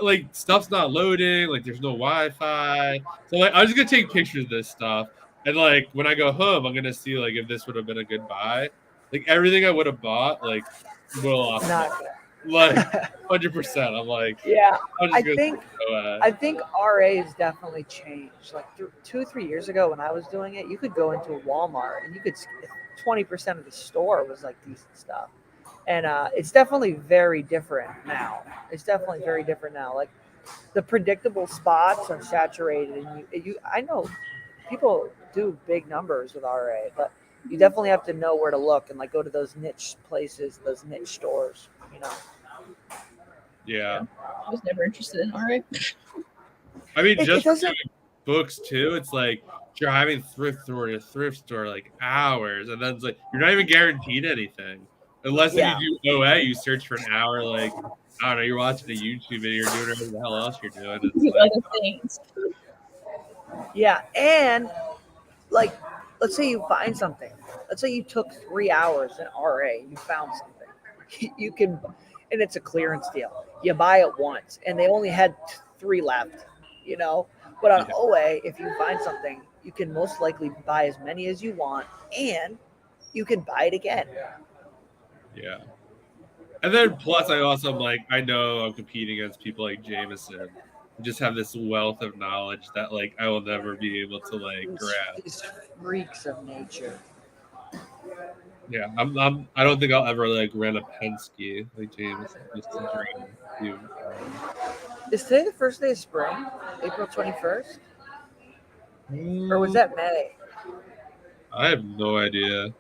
S1: Like stuff's not loading, like there's no Wi-Fi. So like I'm just gonna take pictures of this stuff. And like when I go home, I'm gonna see like if this would have been a good buy. Like everything I would have bought, like will off like 100%. I'm like,
S3: yeah.
S1: I
S3: think RA has definitely changed. Like 2-3 years ago when I was doing it, you could go into a Walmart and you could 20% of the store was like decent stuff. And it's definitely very different now. Like the predictable spots are saturated, and I know people do big numbers with RA, but you definitely have to know where to look and like go to those niche places, those niche stores. You know.
S1: Yeah.
S2: I was never interested in RA.
S1: I mean, just doing books too. It's like driving thrift store to thrift store like hours, and then it's like you're not even guaranteed anything. Unless
S3: Yeah.
S1: you do OA, you search for an hour. Like I don't know, you're watching a YouTube video, you're doing whatever the hell else you're doing. It's
S2: Do
S1: like
S2: other things.
S3: Yeah, and like, let's say you find something. Let's say you took 3 hours in RA and you found something. You can, and it's a clearance deal. You buy it once, and they only had 3 left. You know, but on
S1: Yeah.
S3: OA, if you find something, you can most likely buy as many as you want, and you can buy it again.
S1: Yeah. And then plus I also am like, I know I'm competing against people like Jameson who just have this wealth of knowledge that like I will never be able to like grasp.
S3: These freaks of nature.
S1: Yeah. I don't think I'll ever like rent a Penske like Jameson just to drive to
S3: Is today the first day of spring? April 21st? Or was that May?
S1: I have no idea.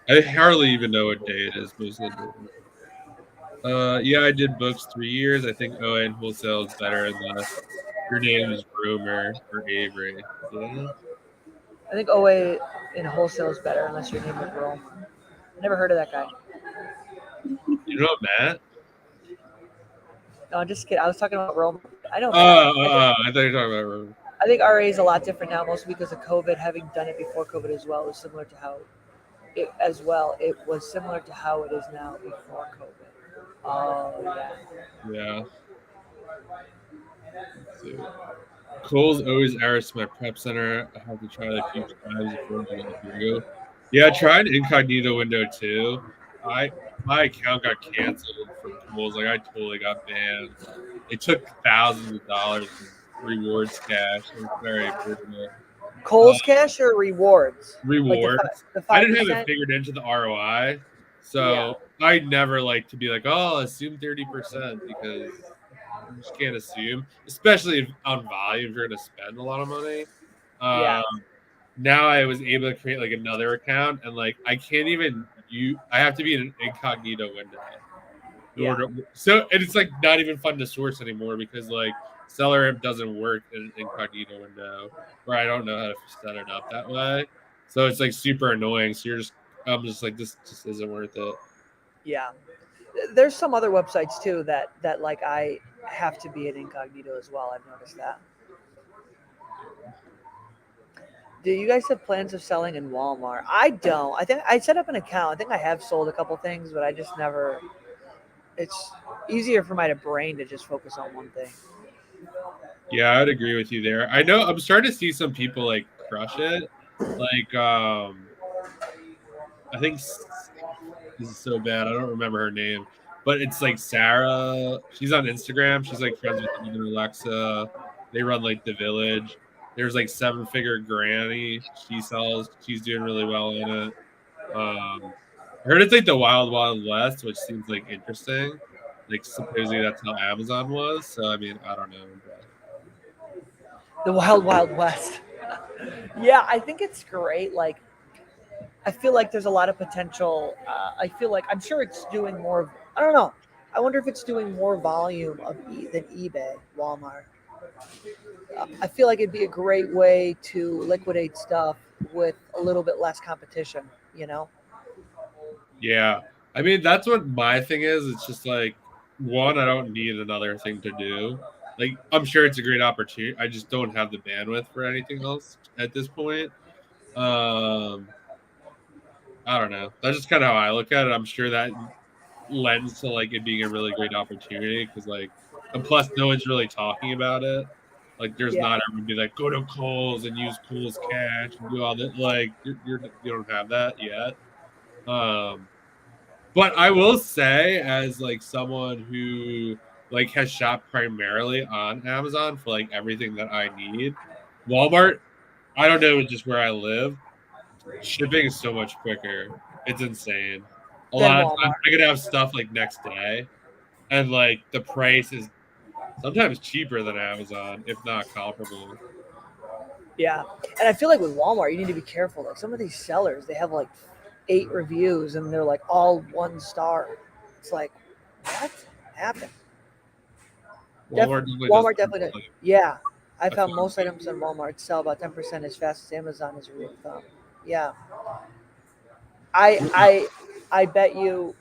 S1: I hardly even know what day it is most of the day. Yeah, I did books 3 years. I think OA and wholesale is better unless your name is Rumor or Avery. Yeah.
S3: I think OA in wholesale is better unless your name is Rome. Never heard of that guy.
S1: You know Matt?
S3: No, I'm just kidding. I was talking about Rome. I know
S1: Oh,
S3: Matt.
S1: I thought you were talking about Rumor.
S3: I think RA is a lot different now, mostly because of COVID. Having done it before COVID as well, it was similar to how it as well. It was similar to how it is now before COVID. Oh yeah.
S1: Yeah. Let's see. Cole's always errors to my prep center. I have to try it a few times before I get through. Yeah, I tried incognito window too. My account got canceled from Cole's. Like I totally got banned. They took thousands of dollars in rewards cash. It was very brutal.
S3: Kohl's cash or rewards?
S1: Rewards.
S3: The
S1: I didn't have it
S3: 5%?
S1: figured into the ROI, so I never like to be like, oh, assume 30% because you just can't assume, especially if on volume, if you're going to spend a lot of money.
S3: Yeah.
S1: Now I was able to create like another account, and like I can't even I have to be in an incognito window. So and it's like not even fun to source anymore because like seller doesn't work in an incognito window where I don't know how to set it up that way. So it's like super annoying. So I'm just like this just isn't worth it.
S3: Yeah. There's some other websites too that like I have to be an incognito as well. I've noticed that. Do you guys have plans of selling in Walmart? I don't. I think I set up an account. I think I have sold a couple things, but I just never. It's easier for my brain to just focus on one thing.
S1: Yeah, I'd agree with you there. I know I'm starting to see some people like crush it. Like I think this is so bad. I don't remember her name, but it's like Sarah. She's on Instagram. She's like friends with either Alexa. They run like The Village. There's like 7-figure Granny. She's doing really well in it. I heard it's like the Wild Wild West, which seems like interesting. Like supposedly that's how Amazon was. So I mean, I don't know. But
S3: The Wild Wild West. Yeah, I think it's great. Like, I feel like there's a lot of potential. I feel like I'm sure it's doing more. I don't know. I wonder if it's doing more volume than eBay, Walmart. I feel like it'd be a great way to liquidate stuff with a little bit less competition. You know?
S1: yeah, I mean that's what my thing is. It's just like one, I don't need another thing to do. Like I'm sure it's a great opportunity. I just don't have the bandwidth for anything else at this point. Um, I don't know. That's just kind of how I look at it. I'm sure that lends to like it being a really great opportunity because like, and plus no one's really talking about it. Like there's
S3: Yeah.
S1: not everyone be like go to Kohl's and use Kohl's cash and do all that. Like you don't have that yet. But I will say, as like someone who like has shopped primarily on Amazon for like everything that I need, Walmart, I don't know just where I live, shipping is so much quicker. It's insane. A
S3: Then
S1: lot of
S3: Walmart.
S1: times I could have stuff like next day, and like the price is sometimes cheaper than Amazon, if not comparable.
S3: Yeah, and I feel like with Walmart, you need to be careful. Like some of these sellers, they have like 8 reviews, and they're like all 1 star. It's like, what happened? Walmart definitely does. Yeah, I found most items on Walmart sell about 10% as fast as Amazon is a rule of thumb. Yeah, I bet you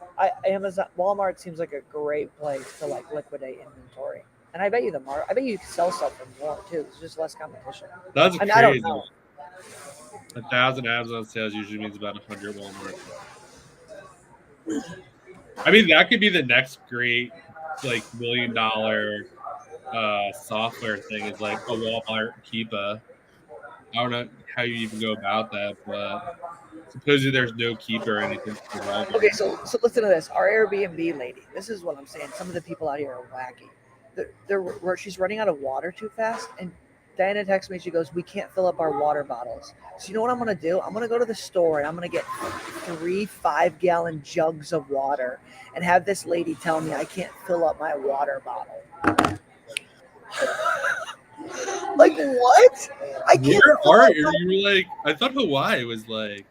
S3: Amazon, Walmart seems like a great place to like liquidate inventory. And I bet you I bet you can sell stuff for more too. There's just less competition.
S1: That's
S3: I mean,
S1: crazy.
S3: I don't know.
S1: 1,000 Amazon sales usually means about 100 Walmart. I mean, that could be the next great, like, $1 million software thing is like a Walmart Keepa. I don't know how you even go about that, but supposedly there's no Keepa or anything for Walmart.
S3: Okay, so listen to this. Our Airbnb lady. This is what I'm saying. Some of the people out here are wacky. She's running out of water too fast, and Diana texts me. She goes, "We can't fill up our water bottles." So you know what I'm gonna do? I'm gonna go to the store and I'm gonna get 3 5-gallon jugs of water and have this lady tell me I can't fill up my water bottle. Like what? I can't.
S1: Where are you? Like, I thought Hawaii was like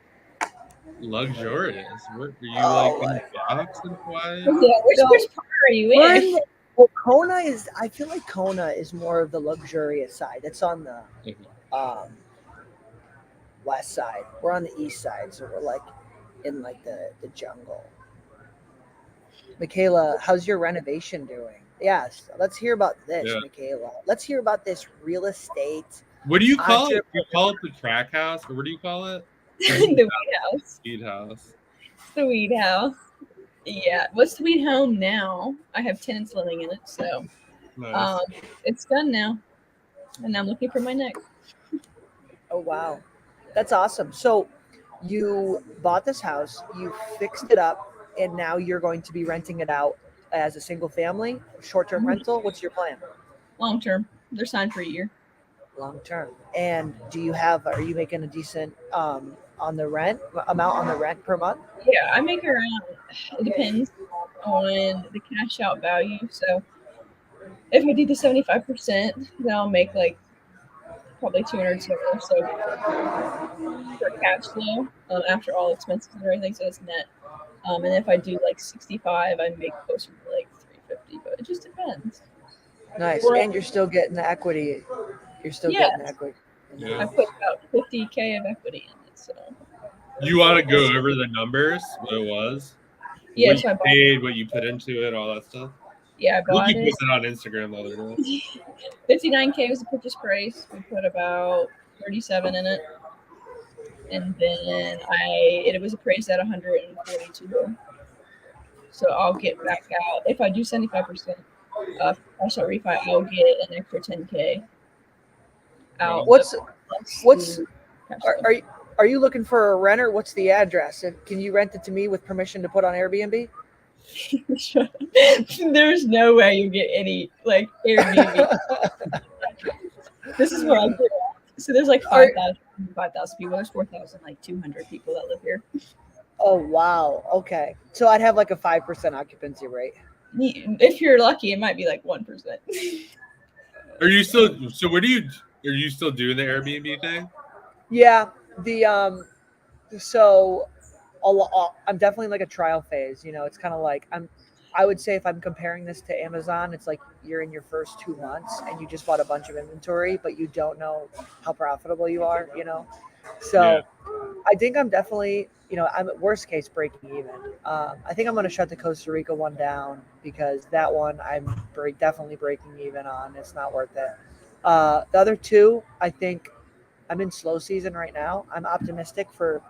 S1: luxurious. Where are you, like in the box in Hawaii?
S2: Yeah, which part are you in?
S3: Well, Kona is. I feel like Kona is more of the luxurious side. It's on the west side. We're on the east side, so we're like in like the jungle. Michaela, how's your renovation doing? Yes, let's hear about this, Michaela. Let's hear about this real estate.
S1: What do you call it? Do you call it the crack house, or what do you call it?
S2: The weed house.
S1: Weed house.
S2: The weed house. Yeah, what's the weed home now? I have tenants living in it, so
S1: Nice.
S2: It's done now, and I'm looking for my next.
S3: Oh wow, that's awesome. So you bought this house, you fixed it up, and now you're going to be renting it out as a single family, short-term rental. What's your plan?
S2: Long term. They're signed for a year.
S3: Long term. And are you making a decent on the rent amount on the rent per month?
S2: Yeah, I make around, it depends on the cash out value. So if I do the 75%, then I'll make like probably 200 or so for cash flow after all expenses and everything. So it's net. And if I do like 65, I make closer to like 350, but it just depends.
S3: Nice. And you're still getting the equity. You're still getting the equity.
S1: Yeah.
S2: I put about 50K of equity in it. So
S1: you want to go over the numbers, what it was?
S2: Yeah,
S1: what you paid, what you put into it, all that stuff.
S2: Yeah, I bought
S1: it. You posted on Instagram the other day.
S2: 59K was the purchase price. We put about 37 in it. And then it was appraised at 142. So I'll get back out. If I do 75% cash out refi, I'll get an extra 10K out.
S3: Are you looking for a renter? What's the address? And can you rent it to me with permission to put on Airbnb?
S2: There's no way you get any like Airbnb. This is where I get. So there's like 5,000 people. There's 4,200 people that live here.
S3: Oh wow. Okay. So I'd have like a 5% occupancy rate.
S2: If you're lucky, it might be like 1%.
S1: Are you still? So what are you still doing the Airbnb thing?
S3: Yeah. So I'm definitely like a trial phase. You know, it's kind of like I would say if I'm comparing this to Amazon, it's like you're in your first 2 months and you just bought a bunch of inventory, but you don't know how profitable you are, you know? So I think I'm definitely, I'm at worst case breaking even. I think I'm going to shut the Costa Rica one down because that one I'm definitely breaking even on. It's not worth it. The other two, I think I'm in slow season right now. I'm optimistic for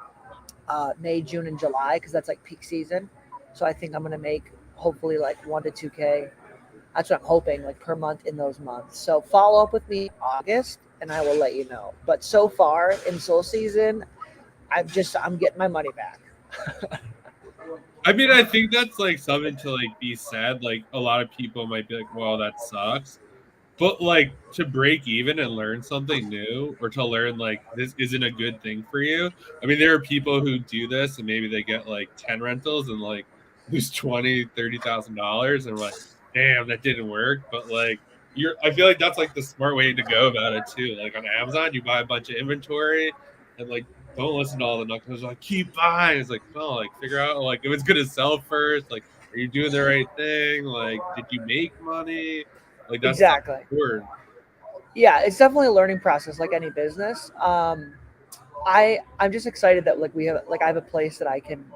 S3: May, June, and July because that's like peak season. So I think I'm going to make hopefully like 1 to 2K. That's what I'm hoping, like per month in those months. So follow up with me in August and I will let you know. But so far in slow season, I'm getting my money back.
S1: I mean, I think that's like something to like be said. Like a lot of people might be like, well, that sucks. But like to break even and learn something new or to learn like this isn't a good thing for you. I mean, there are people who do this and maybe they get like 10 rentals and like lose $20,000-$30,000 and like, damn, that didn't work. But like I feel like that's like the smart way to go about it too. Like on Amazon, you buy a bunch of inventory and like don't listen to all the knuckles. Like keep buying. It's like, no, like figure out like if it's gonna sell first. Like, are you doing the right thing? Like, did you make money? Like that's
S3: exactly. Yeah, it's definitely a learning process, like any business. I'm just excited that like I have a place that I can,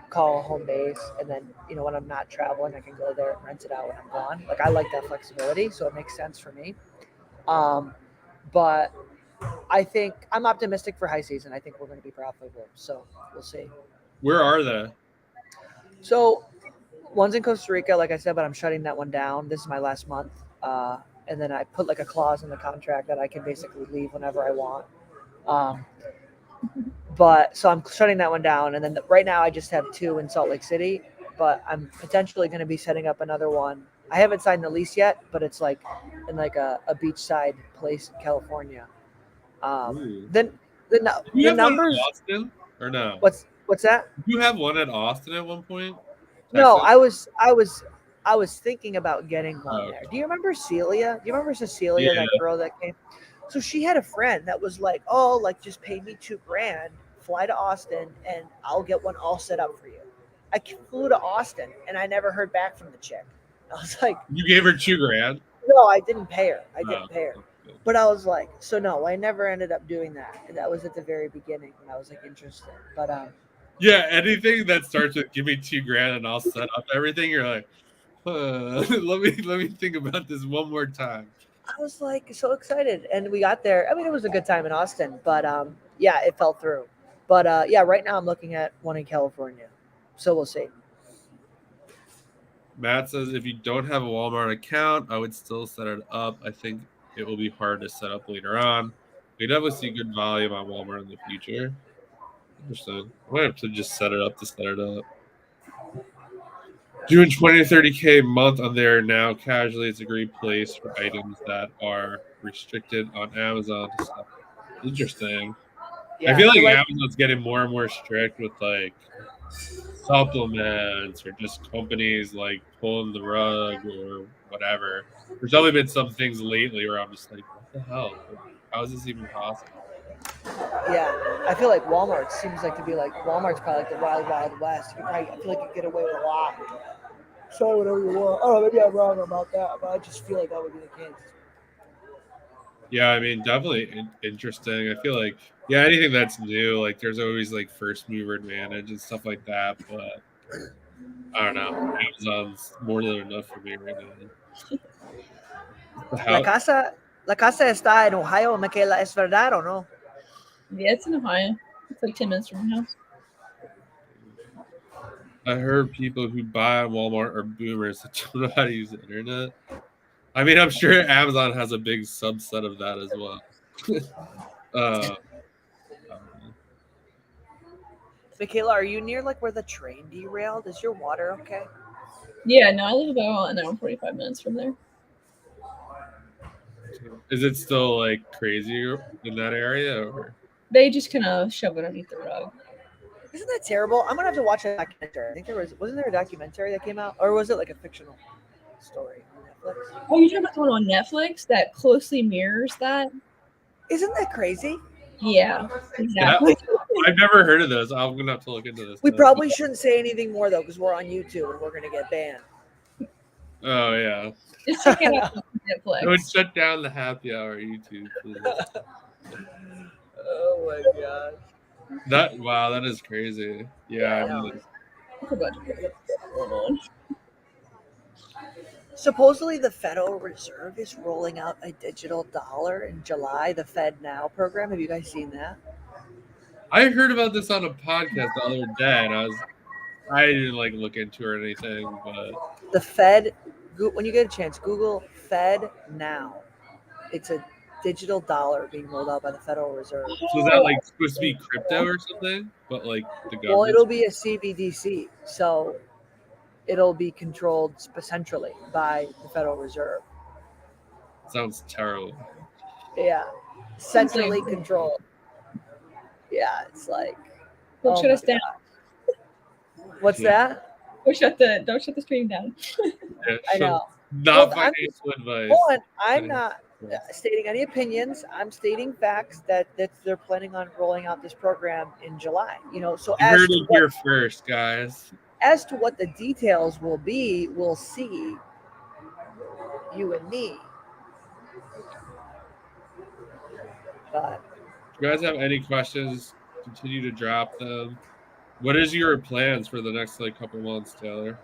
S3: call home base, and then when I'm not traveling, I can go there and rent it out when I'm gone. Like I like that flexibility, so it makes sense for me. But I think I'm optimistic for high season. I think we're going to be profitable, so we'll see.
S1: Where are they?
S3: So one's in Costa Rica, like I said, but I'm shutting that one down. This is my last month, and then I put like a clause in the contract that I can basically leave whenever I want. But so I'm shutting that one down, and then right now I just have 2 in Salt Lake City, but I'm potentially going to be setting up another one. I haven't signed the lease yet, but it's like in like a beachside place in California. Then
S1: Do you
S3: the
S1: have one
S3: numbers.
S1: in Austin or no?
S3: What's that?
S1: Did you have one at Austin at one point?
S3: No,
S1: Texas?
S3: I was thinking about getting one there. Do you remember Celia? Do you remember Cecilia, that girl that came? So she had a friend that was like, "Oh, like just pay me $2,000, fly to Austin, and I'll get one all set up for you." I flew to Austin, and I never heard back from the chick. I was like,
S1: You gave her $2,000?
S3: "No, I didn't pay her. I didn't
S1: Oh,
S3: pay her."
S1: okay.
S3: But I was like, so no, I never ended up doing that. And that was at the very beginning when I was like interested. But
S1: Yeah, anything that starts with "give me $2,000 and I'll set up everything," you're like, let me think about this one more time.
S3: I was like so excited, and we got there. I mean, it was a good time in Austin, but yeah, it fell through. But yeah, right now I'm looking at one in California, so we'll see.
S1: Matt says if you don't have a Walmart account, I would still set it up. I think it will be hard to set up later on. We definitely see good volume on Walmart in the future. Interesting. I might have to just set it up to set it up. Doing 20 to 30K a month on there now casually is a great place for items that are restricted on Amazon to sell. Interesting.
S3: Yeah,
S1: I feel like
S3: so
S1: Amazon's getting more and more strict with like supplements or just companies like pulling the rug or whatever. There's only been some things lately where I'm just like, what the hell? How is this even possible?
S3: yeah, I feel like Walmart seems like to be like Walmart's probably like the wild wild west. I feel like you get away with a lot. Sorry, whatever you want. Oh, maybe I'm wrong about that, but I just feel like that would be the case.
S1: Yeah, I mean, definitely interesting. I feel like, yeah, anything that's new, like there's always like first mover advantage and stuff like that. But I don't know. Amazon's more than enough for me right now.
S3: La
S1: How,
S3: casa, la casa está en Ohio, Michaela. ¿Es verdad o no?
S2: Yeah, it's in Ohio. It's like 10 minutes from my house.
S1: I heard people who buy on Walmart are boomers that don't know how to use the internet. I mean, I'm sure Amazon has a big subset of that as well. I don't know.
S3: Michaela, are you near like where the train derailed? Is your water okay?
S2: Yeah, no, I live about an hour and 45 minutes from there.
S1: Is it still like crazy in that area? Or?
S2: They just kind of shove it underneath the rug.
S3: Isn't that terrible? I'm gonna have to watch a documentary. I think wasn't there a documentary that came out, or was it like a fictional story on Netflix?
S2: Oh, you're talking about the one on Netflix that closely mirrors that?
S3: Isn't that crazy?
S2: Yeah, exactly.
S1: I've never heard of this. I'm gonna have to look into this.
S3: We probably shouldn't say anything more though, because we're on YouTube and we're gonna get banned.
S1: Oh yeah.
S2: Just check it out on Netflix.
S1: Don't shut down the happy hour YouTube, please.
S3: Oh my god.
S1: That is crazy. Yeah. I mean,
S2: It's a bunch of stuff going on.
S3: Supposedly, the Federal Reserve is rolling out a digital dollar in July. The Fed Now program. Have you guys seen that?
S1: I heard about this on a podcast the other day, and I didn't like look into it or anything, but
S3: The Fed. When you get a chance, Google Fed Now. It's a digital dollar being rolled out by the Federal Reserve.
S1: so is that like supposed to be crypto or something? But like the government?
S3: Well, it'll be a CBDC, so it'll be controlled centrally by the Federal Reserve.
S1: Sounds terrible.
S3: Yeah, centrally controlled. Yeah, it's like.
S2: Don't shut us down.
S3: What's that?
S2: Don't shut the stream down.
S1: Yeah,
S3: I know.
S1: Not
S3: Well,
S1: financial advice.
S3: One, I'm not stating any opinions. I'm stating facts that they're planning on rolling out this program in July. So
S1: You heard it here first, guys.
S3: as to what the details will be, we'll see. You and me. But
S1: If you guys have any questions, continue to drop them. What is your plans for the next like couple months, Taylor?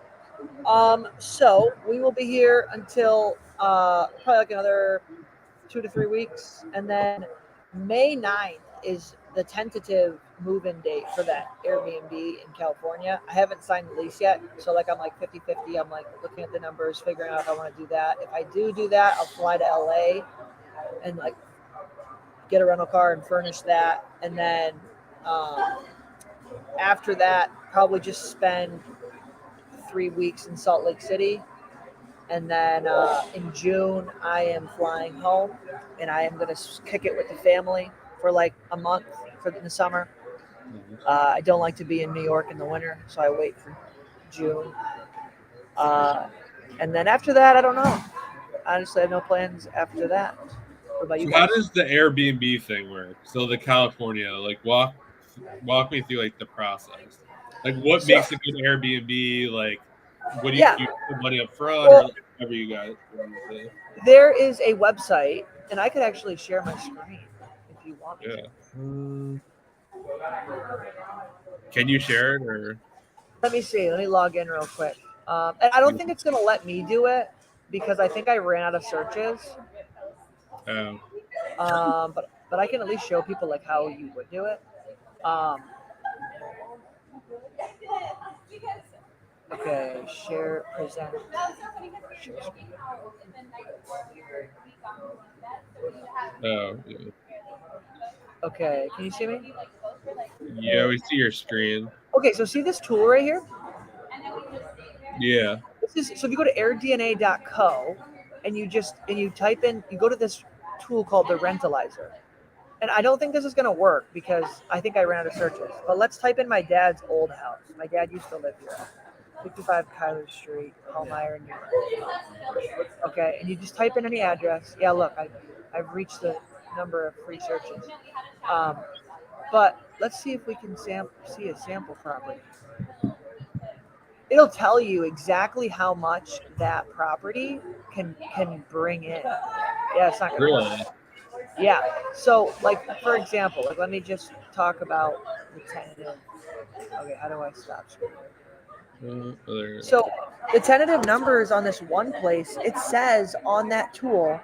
S3: So we will be here until probably like another 2 to 3 weeks, and then May 9th is the tentative move-in date for that Airbnb in California. I haven't signed the lease yet, so like I'm like 50-50. I'm like looking at the numbers, figuring out if I want to do that. If I do that, I'll fly to LA and like get a rental car and furnish that, and then after that, probably just spend 3 weeks in Salt Lake City. And then in June, I am flying home, and I am going to kick it with the family for like a month for the summer. I don't like to be in New York in the winter, so I wait for June. And then after that, I don't know. Honestly, I have no plans after that. What about you
S1: So how
S3: guys?
S1: does the Airbnb thing work? So the California, like walk me through like the process. Like what
S3: So,
S1: makes a good Airbnb? Like what do
S3: yeah,
S1: you put money up front or
S3: well,
S1: like, whatever you guys want to do?
S3: there is a website, and I could actually share my screen if you want me to.
S1: Yeah. Can you share it or?
S3: Let me see. Let me log in real quick. And I don't think it's going to let me do it because I think I ran out of searches.
S1: Oh,
S3: But I can at least show people like how you would do it. Okay, share, present. Share screen.
S1: oh, yeah.
S3: Okay, can you see me?
S1: Yeah, we see your screen.
S3: Okay, so see this tool right here?
S1: Yeah.
S3: This is so if you go to airdna.co and you type in, you go to this tool called the Rentalizer. And I don't think this is going to work because I think I ran out of searches. But let's type in my dad's old house. My dad used to live here. 55 Kyler Street, Palmyra, New York. Okay, and you just type in any address. Yeah, look, I've reached the number of free searches. But let's see if we can see a sample property. It'll tell you exactly how much that property can bring in. Yeah, it's not going to work.
S1: Really?
S3: Yeah. So, like for example, like let me just talk about the tentative. Okay, how do I stop screen? So the tentative numbers on this one place, it says on that tool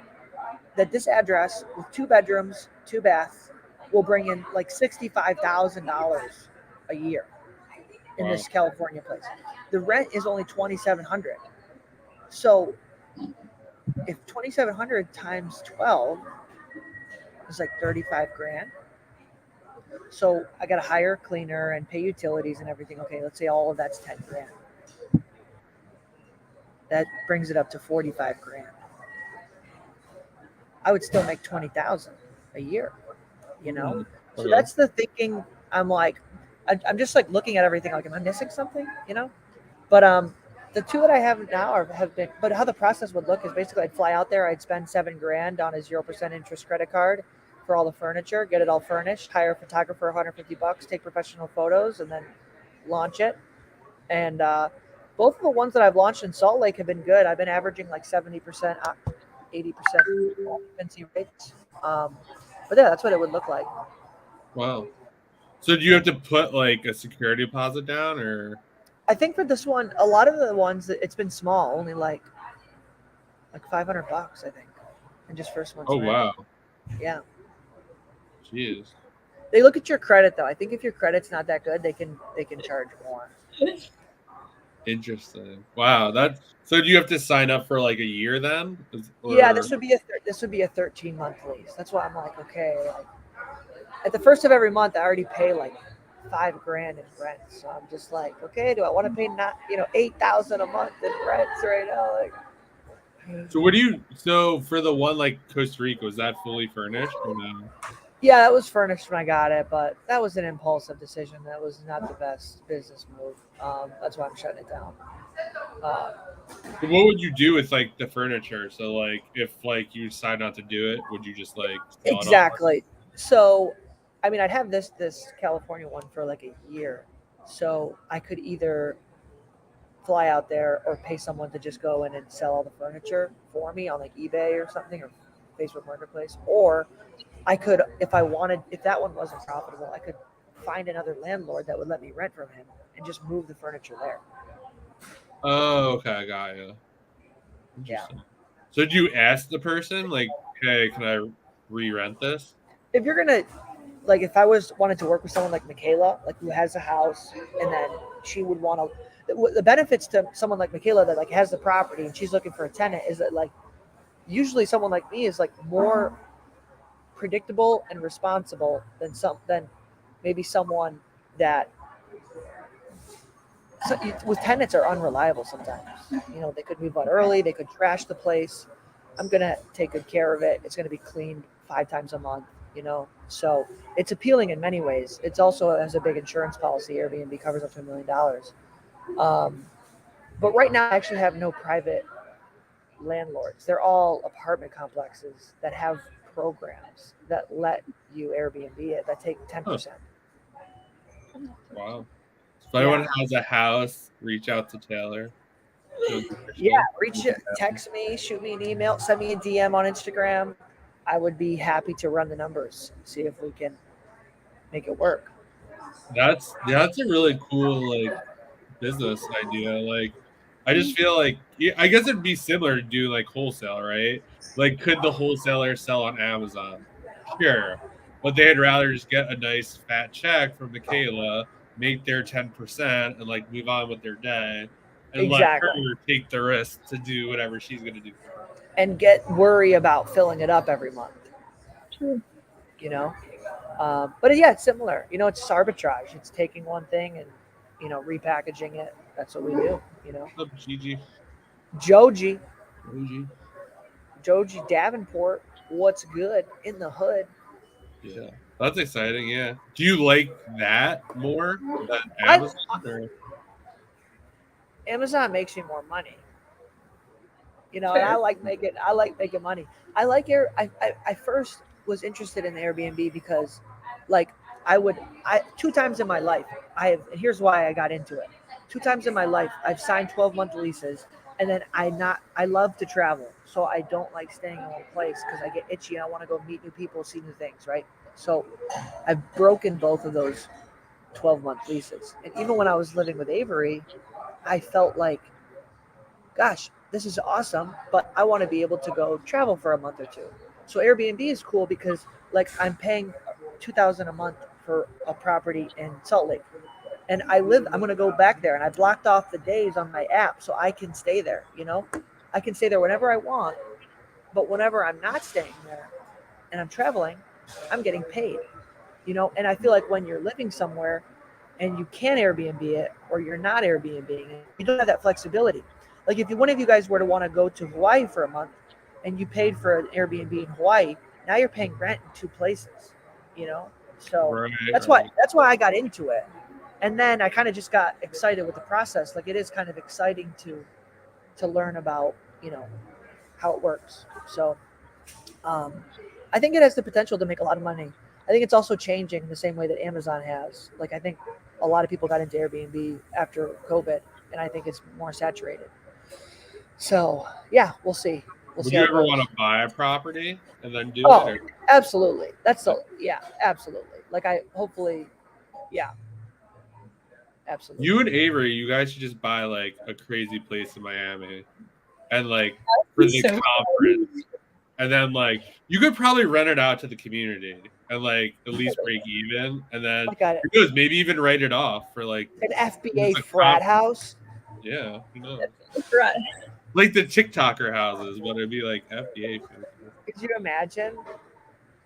S3: that this address with 2 bedrooms, 2 baths will bring in like $65,000 a year in this California place. The rent is only $2,700. So if 2,700 times 12 is like 35 grand. So I got to hire a cleaner and pay utilities and everything. Okay, let's say all of that's 10 grand. That brings it up to 45 grand. I would still make 20,000 a year, you know? So that's the thinking. I'm like, I'm just like looking at everything like, am I missing something, you know? But the 2 that I have now have been, but how the process would look is basically I'd fly out there, I'd spend 7 grand on a 0% interest credit card for all the furniture, get it all furnished, hire a photographer, $150, take professional photos, and then launch it. And both of the ones that I've launched in Salt Lake have been good. I've been averaging like 70%, 80% occupancy rates. But yeah, that's what it would look like.
S1: Wow. So do you have to put like a security deposit down or?
S3: I think for this one, a lot of the ones that it's been small, only like $500, I think, and just first month's rent.
S1: Wow.
S3: Yeah.
S1: Jeez.
S3: They look at your credit though. I think if your credit's not that good, they can charge more.
S1: Interesting. Wow. So do you have to sign up for like a year then?
S3: Yeah, this would be a 13-month lease. That's why I'm like, okay, like, at the first of every month, I already pay like $5 grand in rent. So I'm just like, okay, do I want to pay $8,000 a month in rents right now? Like,
S1: so for the one like Costa Rica, was that fully furnished or no?
S3: yeah, that was furnished when I got it, but that was an impulsive decision. That was not the best business move. That's why I'm shutting it down.
S1: But what would you do with like the furniture? So like if like you decide not to do it, would you just like sell
S3: Exactly. It all? So, I mean, I'd have this California one for like a year. So I could either fly out there or pay someone to just go in and sell all the furniture for me on like eBay or something or Facebook Marketplace, or I could, if that one wasn't profitable, I could find another landlord that would let me rent from him and just move the furniture there.
S1: Oh, okay, I got you. Interesting. So did you ask the person, like, hey, can I re-rent this?
S3: If you're gonna, like, if I wanted to work with someone like Michaela, like who has a house, and then she would want to, the benefits to someone like Michaela that like has the property and she's looking for a tenant is that like usually someone like me is like more predictable and responsible than maybe someone that with tenants are unreliable sometimes. You know, they could move out early, they could trash the place. I'm gonna take good care of it. It's gonna be cleaned 5 times a month, you know. So it's appealing in many ways. It's also has a big insurance policy. Airbnb covers up to $1 million. But right now I actually have no private landlords. They're all apartment complexes that have programs that let you Airbnb it that take 10%.
S1: Wow. If anyone has a house, reach out to Taylor.
S3: Yeah, text me, shoot me an email, send me a DM on Instagram. I would be happy to run the numbers, see if we can make it work.
S1: That's a really cool like business idea. Like, I just feel like I guess it'd be similar to do like wholesale, right? Like, could the wholesaler sell on Amazon? Sure, but they'd rather just get a nice fat check from Michaela, make their 10%, and like move on with their day, and let her take the risk to do whatever she's gonna do for her,
S3: and worry about filling it up every month. True. You know, but yeah, it's similar. You know, it's arbitrage. It's taking one thing and repackaging it. That's what we do. You know.
S1: What's up, Gigi?
S3: Joji Davenport. What's good in the hood?
S1: Yeah, that's exciting. Yeah. Do you like that more than Amazon?
S3: Amazon makes you more money. You know, and I like making money. I first was interested in Airbnb because like I 2 times in my life and here's why I got into it. 2 times in my life I've signed 12-month leases, and then I love to travel. So I don't like staying in one place because I get itchy and I want to go meet new people, see new things, right? So I've broken both of those 12-month leases. And even when I was living with Avery, I felt like, gosh, this is awesome, but I want to be able to go travel for a month or two. So Airbnb is cool because like I'm paying $2,000 a month for a property in Salt Lake, and I'm going to go back there, and I blocked off the days on my app so I can stay there. You know, I can stay there whenever I want, but whenever I'm not staying there and I'm traveling, I'm getting paid. You know, and I feel like when you're living somewhere and you can Airbnb it or you're not Airbnb-ing it, you don't have that flexibility. Like if one of you guys were to want to go to Hawaii for a month and you paid for an Airbnb in Hawaii, now you're paying rent in 2 places, you know? So that's why I got into it. And then I kind of just got excited with the process. Like it is kind of exciting to learn about, how it works. So I think it has the potential to make a lot of money. I think it's also changing the same way that Amazon has. Like I think a lot of people got into Airbnb after COVID, and I think it's more saturated. So yeah, we'll see.
S1: Would you ever want to buy a property and then do it?
S3: Oh, absolutely. Absolutely. Like absolutely.
S1: You and Avery, you guys should just buy like a crazy place in Miami, and like for the conference, and then like you could probably rent it out to the community and like at least break even, and then maybe even write it off for like
S3: an FBA frat house.
S1: Yeah, who knows? Like the TikToker houses, but it'd be like FBA food.
S3: Could you imagine?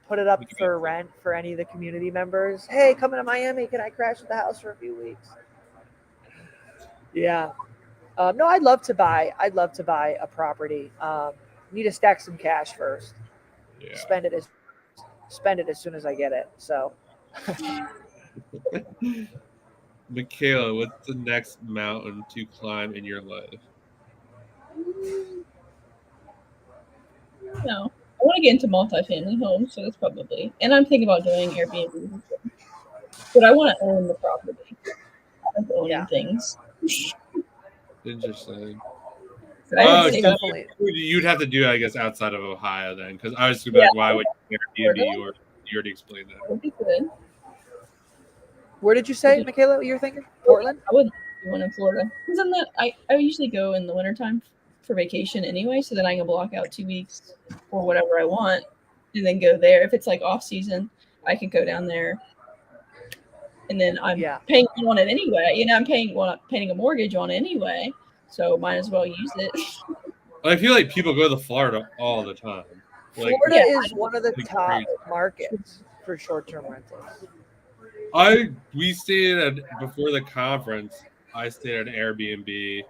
S3: Put it up for rent for any of the community members. Hey, coming to Miami, can I crash at the house for a few weeks? Yeah. No, I'd love to buy a property. Need to stack some cash first. Yeah. Spend it as soon as I get it. So.
S1: Michaela, what's the next mountain to climb in your life?
S2: No, I want to get into multifamily homes, so that's probably. And I'm thinking about doing Airbnb, but I want to own the property. I like owning things.
S1: Interesting.
S2: So
S1: you'd have to do it, I guess, outside of Ohio then, because I was like, why would you Airbnb? You already explained that.
S2: That would be good.
S3: Where did you say, Michaela, what you were thinking? Portland?
S2: I would do one in Florida. Because I usually go in the wintertime for vacation anyway, so then I can block out 2 weeks or whatever I want and then go there. If it's like off season, I can go down there. And then I'm paying on it anyway. I'm paying a mortgage on it anyway. So might as well use it.
S1: I feel like people go to Florida all the time. Like,
S3: Florida is one of the top markets for short-term rentals.
S1: We stayed before the conference. I stayed at an Airbnb,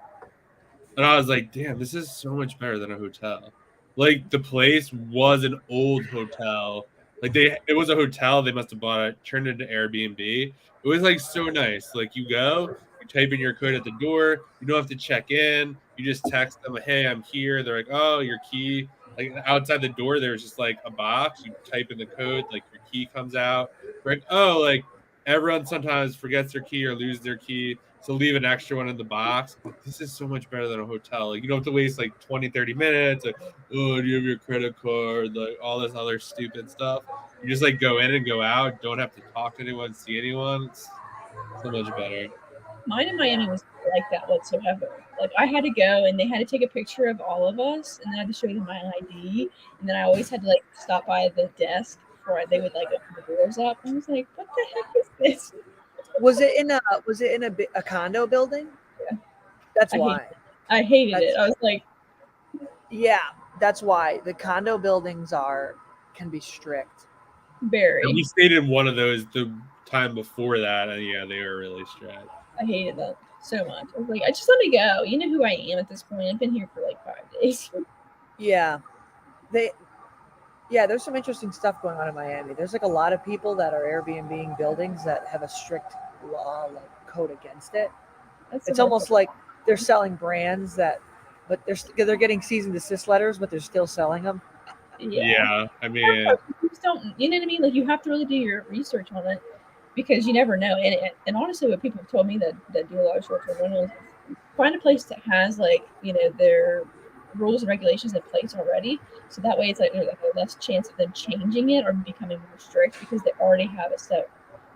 S1: and I was like, "Damn, this is so much better than a hotel." Like the place was an old hotel. Like it was a hotel. They must have bought it, turned it into Airbnb. It was like so nice. Like you go, you type in your code at the door. You don't have to check in. You just text them, "Hey, I'm here." They're like, "Oh, your key." Like outside the door, there's just like a box. You type in the code, like your key comes out. Like, oh, like everyone sometimes forgets their key or loses their key. So leave an extra one in the box. This is so much better than a hotel. Like you don't have to waste like 20, 30 minutes. Like, oh, do you have your credit card? Like all this other stupid stuff. You just like go in and go out. Don't have to talk to anyone, see anyone. It's so much better.
S2: Mine in Miami was like that whatsoever. Like I had to go and they had to take a picture of all of us and then I had to show them my ID. And then I always had to like stop by the desk before they would like open the doors up. I was like, what the heck is this?
S3: Was it in a condo building?
S2: Yeah.
S3: That's why.
S2: I hated it. I was like,
S3: yeah, that's why the condo buildings can be strict.
S2: Very.
S1: And we stayed in one of those the time before that, and yeah, they were really strict.
S2: I hated that so much. I was like, I just let me go. You know who I am at this point. I've been here for like 5 days.
S3: Yeah. There's some interesting stuff going on in Miami. There's like a lot of people that are Airbnb buildings that have a strict law like code against it. It's almost like they're selling brands but they're getting cease and desist letters, but they're still selling them.
S1: Yeah, I mean,
S2: you just don't. You know what I mean? Like you have to really do your research on it because you never know. And honestly, what people have told me that do a lot of short-term rentals, find a place that has like their rules and regulations in place already, so that way it's like there's like a less chance of them changing it or becoming more strict because they already have a set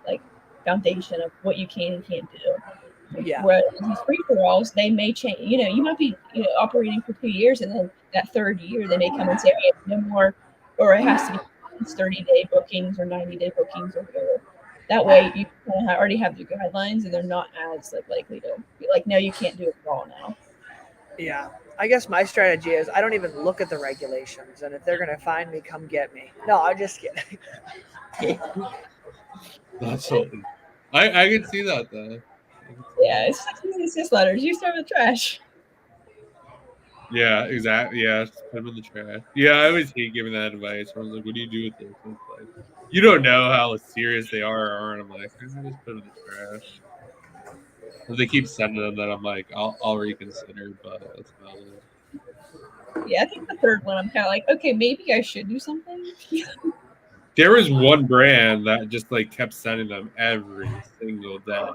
S2: like foundation of what you can and can't do.
S3: Yeah.
S2: Whereas these free-for-alls, they may change. You might be operating for 2 years, and then that third year they may come and say, "Hey, no more," or it has to be 30-day bookings or 90-day bookings or whatever. That way, you kind of already have the guidelines, and they're not as like likely to be like, "No, you can't do it at all now."
S3: Yeah. I guess my strategy is I don't even look at the regulations, and if they're gonna find me, come get me. No, I'm just kidding.
S1: That's something. I can see that though.
S2: Yeah, it's just letters. You start with trash.
S1: Yeah, exactly. Yeah, just put them in the trash. Yeah, I always hate giving that advice. I was like, "What do you do with this?" And it's like, you don't know how serious they are or aren't. I'm like, I just put them in the trash. If they keep sending them, then I'm like, I'll reconsider. But that's about it.
S2: Yeah, I think the third one, I'm kind of like, okay, maybe I should do something.
S1: There was one brand that just like kept sending them every single day.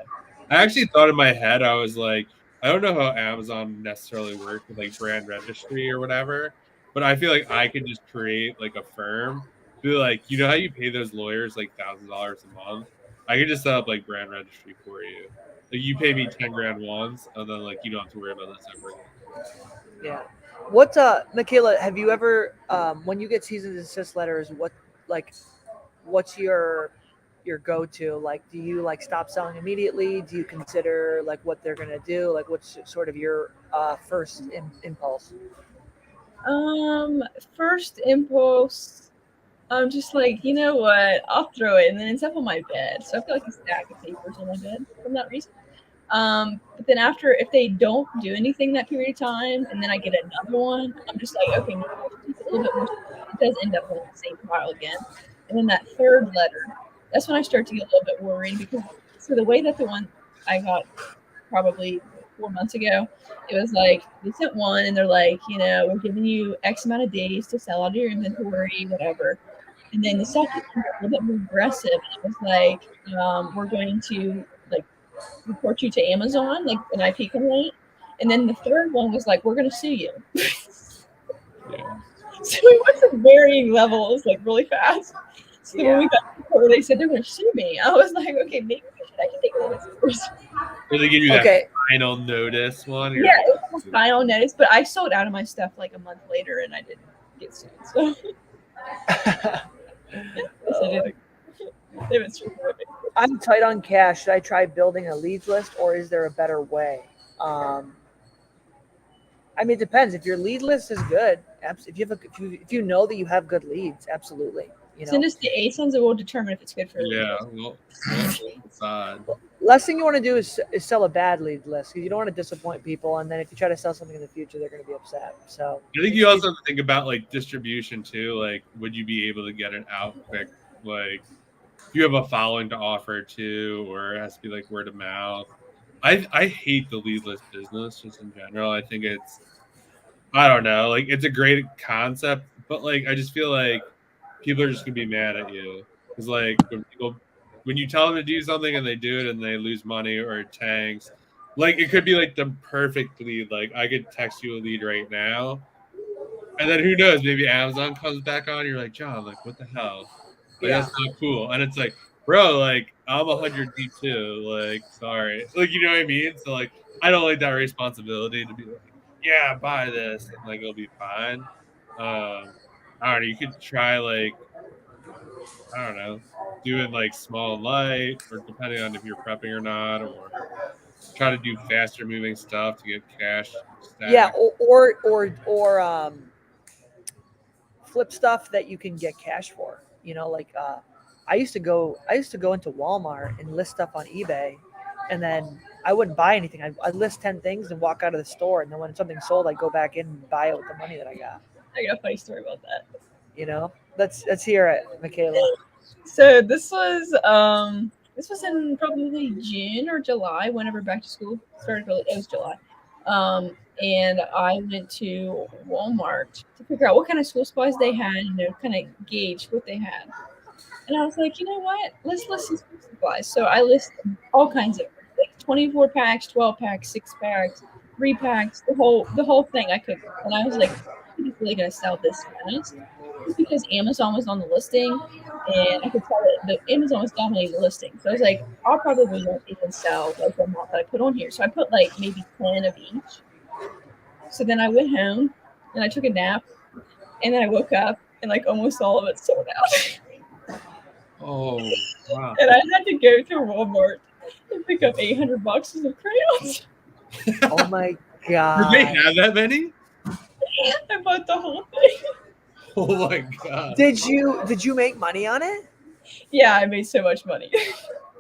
S1: I actually thought in my head, I was like, I don't know how Amazon necessarily works with like brand registry or whatever, but I feel like I could just create like a firm, be like, you know how you pay those lawyers like $1,000 a month? I could just set up like brand registry for you. Like you pay me 10 grand once, and then like you don't have to worry about this ever again.
S3: Yeah. What, Michaela, have you ever, when you get cease and desist letters, what's your go-to? Like, do you like stop selling immediately? Do you consider like what they're going to do? Like, what's sort of your first impulse?
S2: First impulse, I'm just like, you know what? I'll throw it, and then it's up on my bed. So I feel like a stack of papers on my bed from that reason. But then after, if they don't do anything that period of time, and then I get another one, I'm just like, okay, maybe I should take a little bit more. It does end up on the same pile again. And then that third letter, that's when I start to get a little bit worried because the way that the one I got probably 4 months ago, it was like they sent one and they're like, we're giving you X amount of days to sell out of your inventory, whatever. And then the second one was a little bit more aggressive. It was like, we're going to like report you to Amazon, like an IP complaint. And then the third one was like, we're going to sue you.
S1: Yeah.
S2: So we went to varying levels, like really fast. So when we got to the court, they said they're going to sue me. I was like, okay, maybe I can take a little first.
S1: Or they give you
S3: Okay.
S1: that final notice one.
S2: Yeah, it was a final notice, but I sold out of my stuff like a month later, and I didn't get sued. So
S3: I'm tight on cash. Should I try building a leads list, or is there a better way? I mean, it depends. If your lead list is good, if you know that you have good leads, absolutely. You know,
S2: send us the ASINs and we'll determine if it's good for
S1: yeah. We'll decide.
S3: Last thing you want to do is sell a bad lead list, because you don't want to disappoint people, and then if you try to sell something in the future, they're going to be upset. So
S1: I think you also have to think about like distribution too. Like, would you be able to get it out quick? Like, if you have a following to offer to, or it has to be like word of mouth. I hate the lead list business just in general. I think I don't know, like it's a great concept, but like I just feel like people are just gonna be mad at you because like when you tell them to do something and they do it and they lose money or it tanks, like it could be like the perfect lead. Like I could text you a lead right now, and then who knows? Maybe Amazon comes back on. You're like, John, like what the hell? Like
S3: Yeah.
S1: that's not cool. And it's like, bro, like I'm 100 deep too. Like sorry, like you know what I mean. So like I don't like that responsibility to be like, yeah, buy this, and like it'll be fine. I don't know. You could try like I don't know, doing like small and light, or depending on if you're prepping or not, or try to do faster moving stuff to get cash stacked.
S3: Yeah, or flip stuff that you can get cash for. You know, like I used to go into Walmart and list stuff on eBay, and then I wouldn't buy anything. I'd list 10 things and walk out of the store, and then when something sold, I'd go back in and buy it with the money that I got.
S2: I got a funny story about that.
S3: You know, let's hear it, Michaela.
S2: So this was in probably June or July, whenever back to school started. It was July. And I went to Walmart to figure out what kind of school supplies they had, kind of gauge what they had. And I was like, you know what? Let's list some school supplies. So I listed all kinds of like 24 packs, 12 packs, 6 packs, 3 packs, the whole thing I could. And I was like, I'm really gonna sell this fast. Just because Amazon was on the listing, and I could tell that the Amazon was dominating the listing. So I was like, I'll probably won't even sell like the amount that I put on here. So I put like maybe 10 of each. So then I went home and I took a nap, and then I woke up and like almost all of it sold out.
S1: Oh wow!
S2: And I had to go to Walmart and pick up 800 boxes of crayons.
S3: Oh my god!
S1: Did they have that many?
S2: I bought the whole thing.
S1: Oh my god!
S3: Did you make money on it?
S2: Yeah, I made so much money.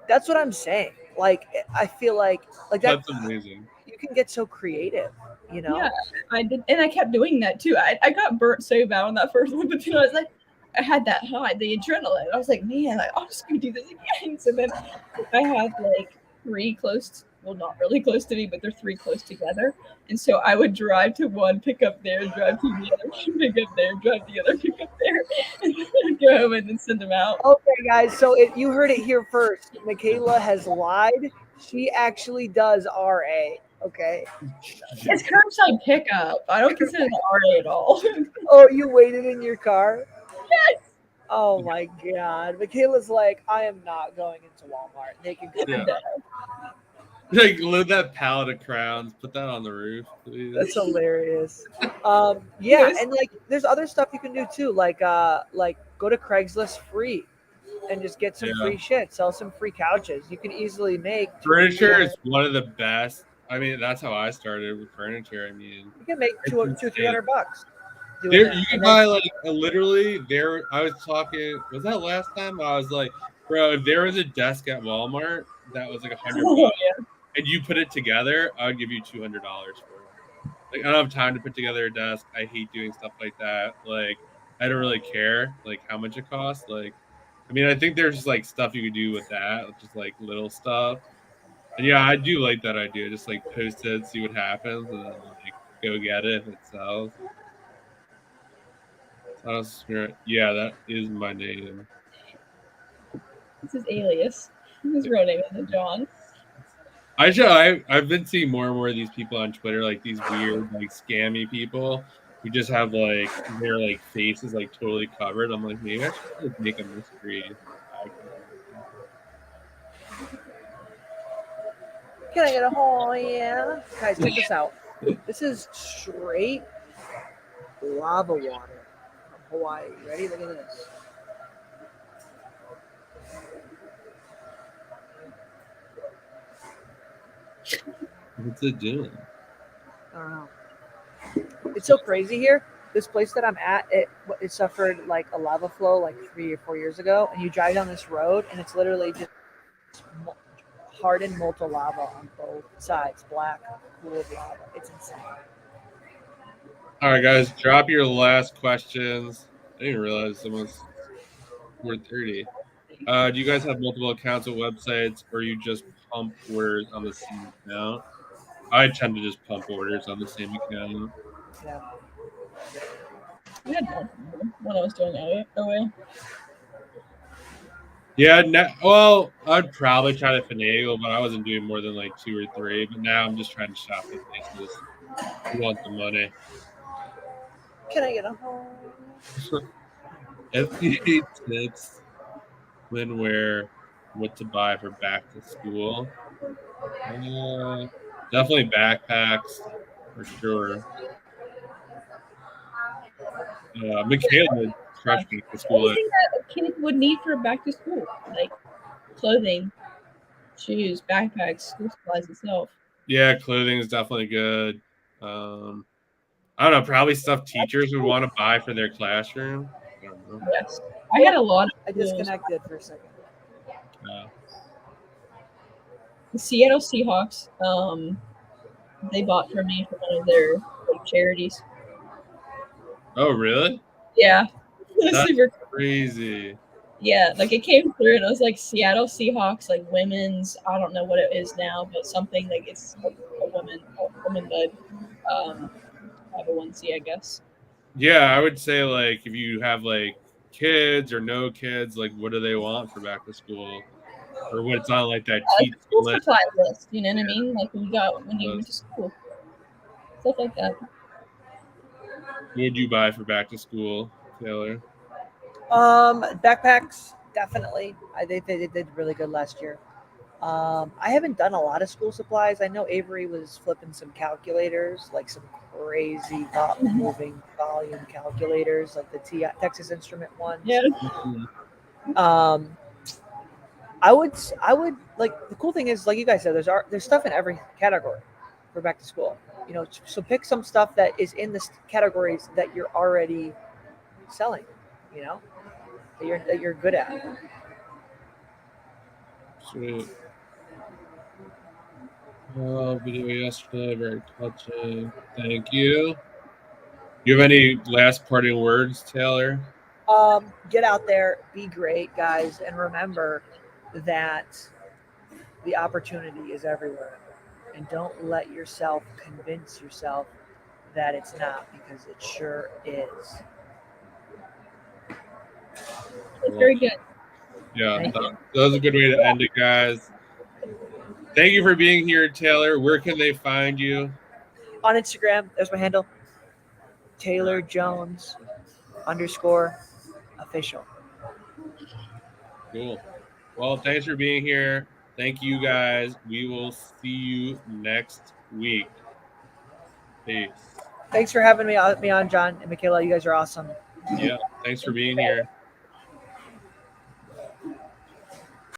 S3: That's what I'm saying. Like I feel like
S1: That's amazing.
S3: You can get so creative, you know.
S2: Yeah, I did, and I kept doing that too. I got burnt so bad on that first one, but then I was like, I had that high, the adrenaline. I was like, man, I'm just gonna do this again. So then I had like 3 close, well, not really close to me, but they're 3 close together. And so I would drive to one, pick up there, drive to the other, pick up there, drive the other, pick up there, and then go home and then send them out.
S3: Okay, guys. So you heard it here first. Michaela has lied. She actually does RA. Okay.
S2: It's curbside pickup. I don't consider it RA at all.
S3: Oh, you waited in your car?
S2: Yes.
S3: Oh my god. Michaela's like, I am not going into Walmart. They can go.
S1: Yeah. Like load that pallet of crowns, put that on the roof, please.
S3: That's hilarious. Yeah, and like there's other stuff you can do too, like go to Craigslist free and just get some free shit, sell some free couches. You can easily make
S1: furniture is one of the best. I mean, that's how I started with furniture. I mean,
S3: you can make $200-$300 bucks.
S1: There, you can buy like literally there. I was talking. Was that last time? I was like, bro, if there was a desk at Walmart that was like $100, and you put it together, I would give you $200 for it. Like I don't have time to put together a desk. I hate doing stuff like that. Like I don't really care like how much it costs. Like, I mean, I think there's just like stuff you could do with that, just like little stuff. And yeah, I do like that idea. Just like post it, see what happens, and then like go get it if it sells. Yeah, that is my name.
S2: This is alias. His real name is John.
S1: I've been seeing more and more of these people on Twitter, like these weird, like scammy people. we just have like their like faces like totally covered. I'm like, maybe I should like make a mystery tag.
S3: Can I get a oh yeah? Guys, check this out. This is straight lava water from Hawaii. Ready? Look at this.
S1: What's it doing?
S3: I don't know. It's so crazy here. This place that I'm at, it suffered like a lava flow like 3 or 4 years ago, and you drive down this road, and it's literally just hardened molten lava on both sides, black, cooled lava. It's insane.
S1: All right, guys, drop your last questions. I didn't realize it was 4:30. Do you guys have multiple accounts of websites, or you just pump orders on the same account? I tend to just pump orders on the same account.
S3: Yeah.
S2: We had multiple when I was doing OA.
S1: Yeah, well, I'd probably try to finagle, but I wasn't doing more than like 2 or 3. But now I'm just trying to shop the places who want the money.
S3: Can I get a home?
S1: FBA tips when where what to buy for back to school. Definitely backpacks for sure. Michaela crushed back to school.
S2: Anything that a kid would need for back to school, like clothing, shoes, backpacks, school supplies itself.
S1: Yeah, clothing is definitely good. I don't know, probably stuff teachers would want to buy for their classroom. I don't know.
S2: Yes, I had a lot of.
S3: I disconnected for a second.
S2: The Seattle Seahawks, they bought from me for one of their like charities.
S1: Oh, really?
S2: Yeah,
S1: That's
S2: super
S1: crazy.
S2: Yeah, like it came through and it was like Seattle Seahawks, like women's. I don't know what it is now, but something like it's a woman-led 501c, I guess.
S1: Yeah, I would say like if you have like kids or no kids, like what do they want for back to school, or what's on like that teacher
S2: school
S1: list?
S2: supply list. You know what I mean? Like when you went to school, stuff like that.
S1: What would you buy for back to school, Taylor?
S3: Backpacks, definitely. They did really good last year. I haven't done a lot of school supplies. I know Avery was flipping some calculators, like some crazy moving volume calculators, like the Texas Instrument ones.
S2: Yeah.
S3: I would like, the cool thing is, like you guys said, there's stuff in every category for back to school. You know, so pick some stuff that is in the categories that you're already selling. You know, that you're good at.
S1: Sweet. Video yesterday, very touching. Thank you. You have any last parting words, Taylor?
S3: Get out there, be great, guys, and remember that the opportunity is everywhere. And don't let yourself convince yourself that it's not, because it sure is.
S2: It's very good.
S1: Yeah, that was a good way to end it, guys. Thank you for being here, Taylor. Where can they find you?
S3: On Instagram, there's my handle, Taylor Jones _official.
S1: Cool. Well, thanks for being here. Thank you, guys. We will see you next week. Peace.
S3: Thanks for having me on, John and Michaela. You guys are awesome.
S1: Yeah, thanks for being here.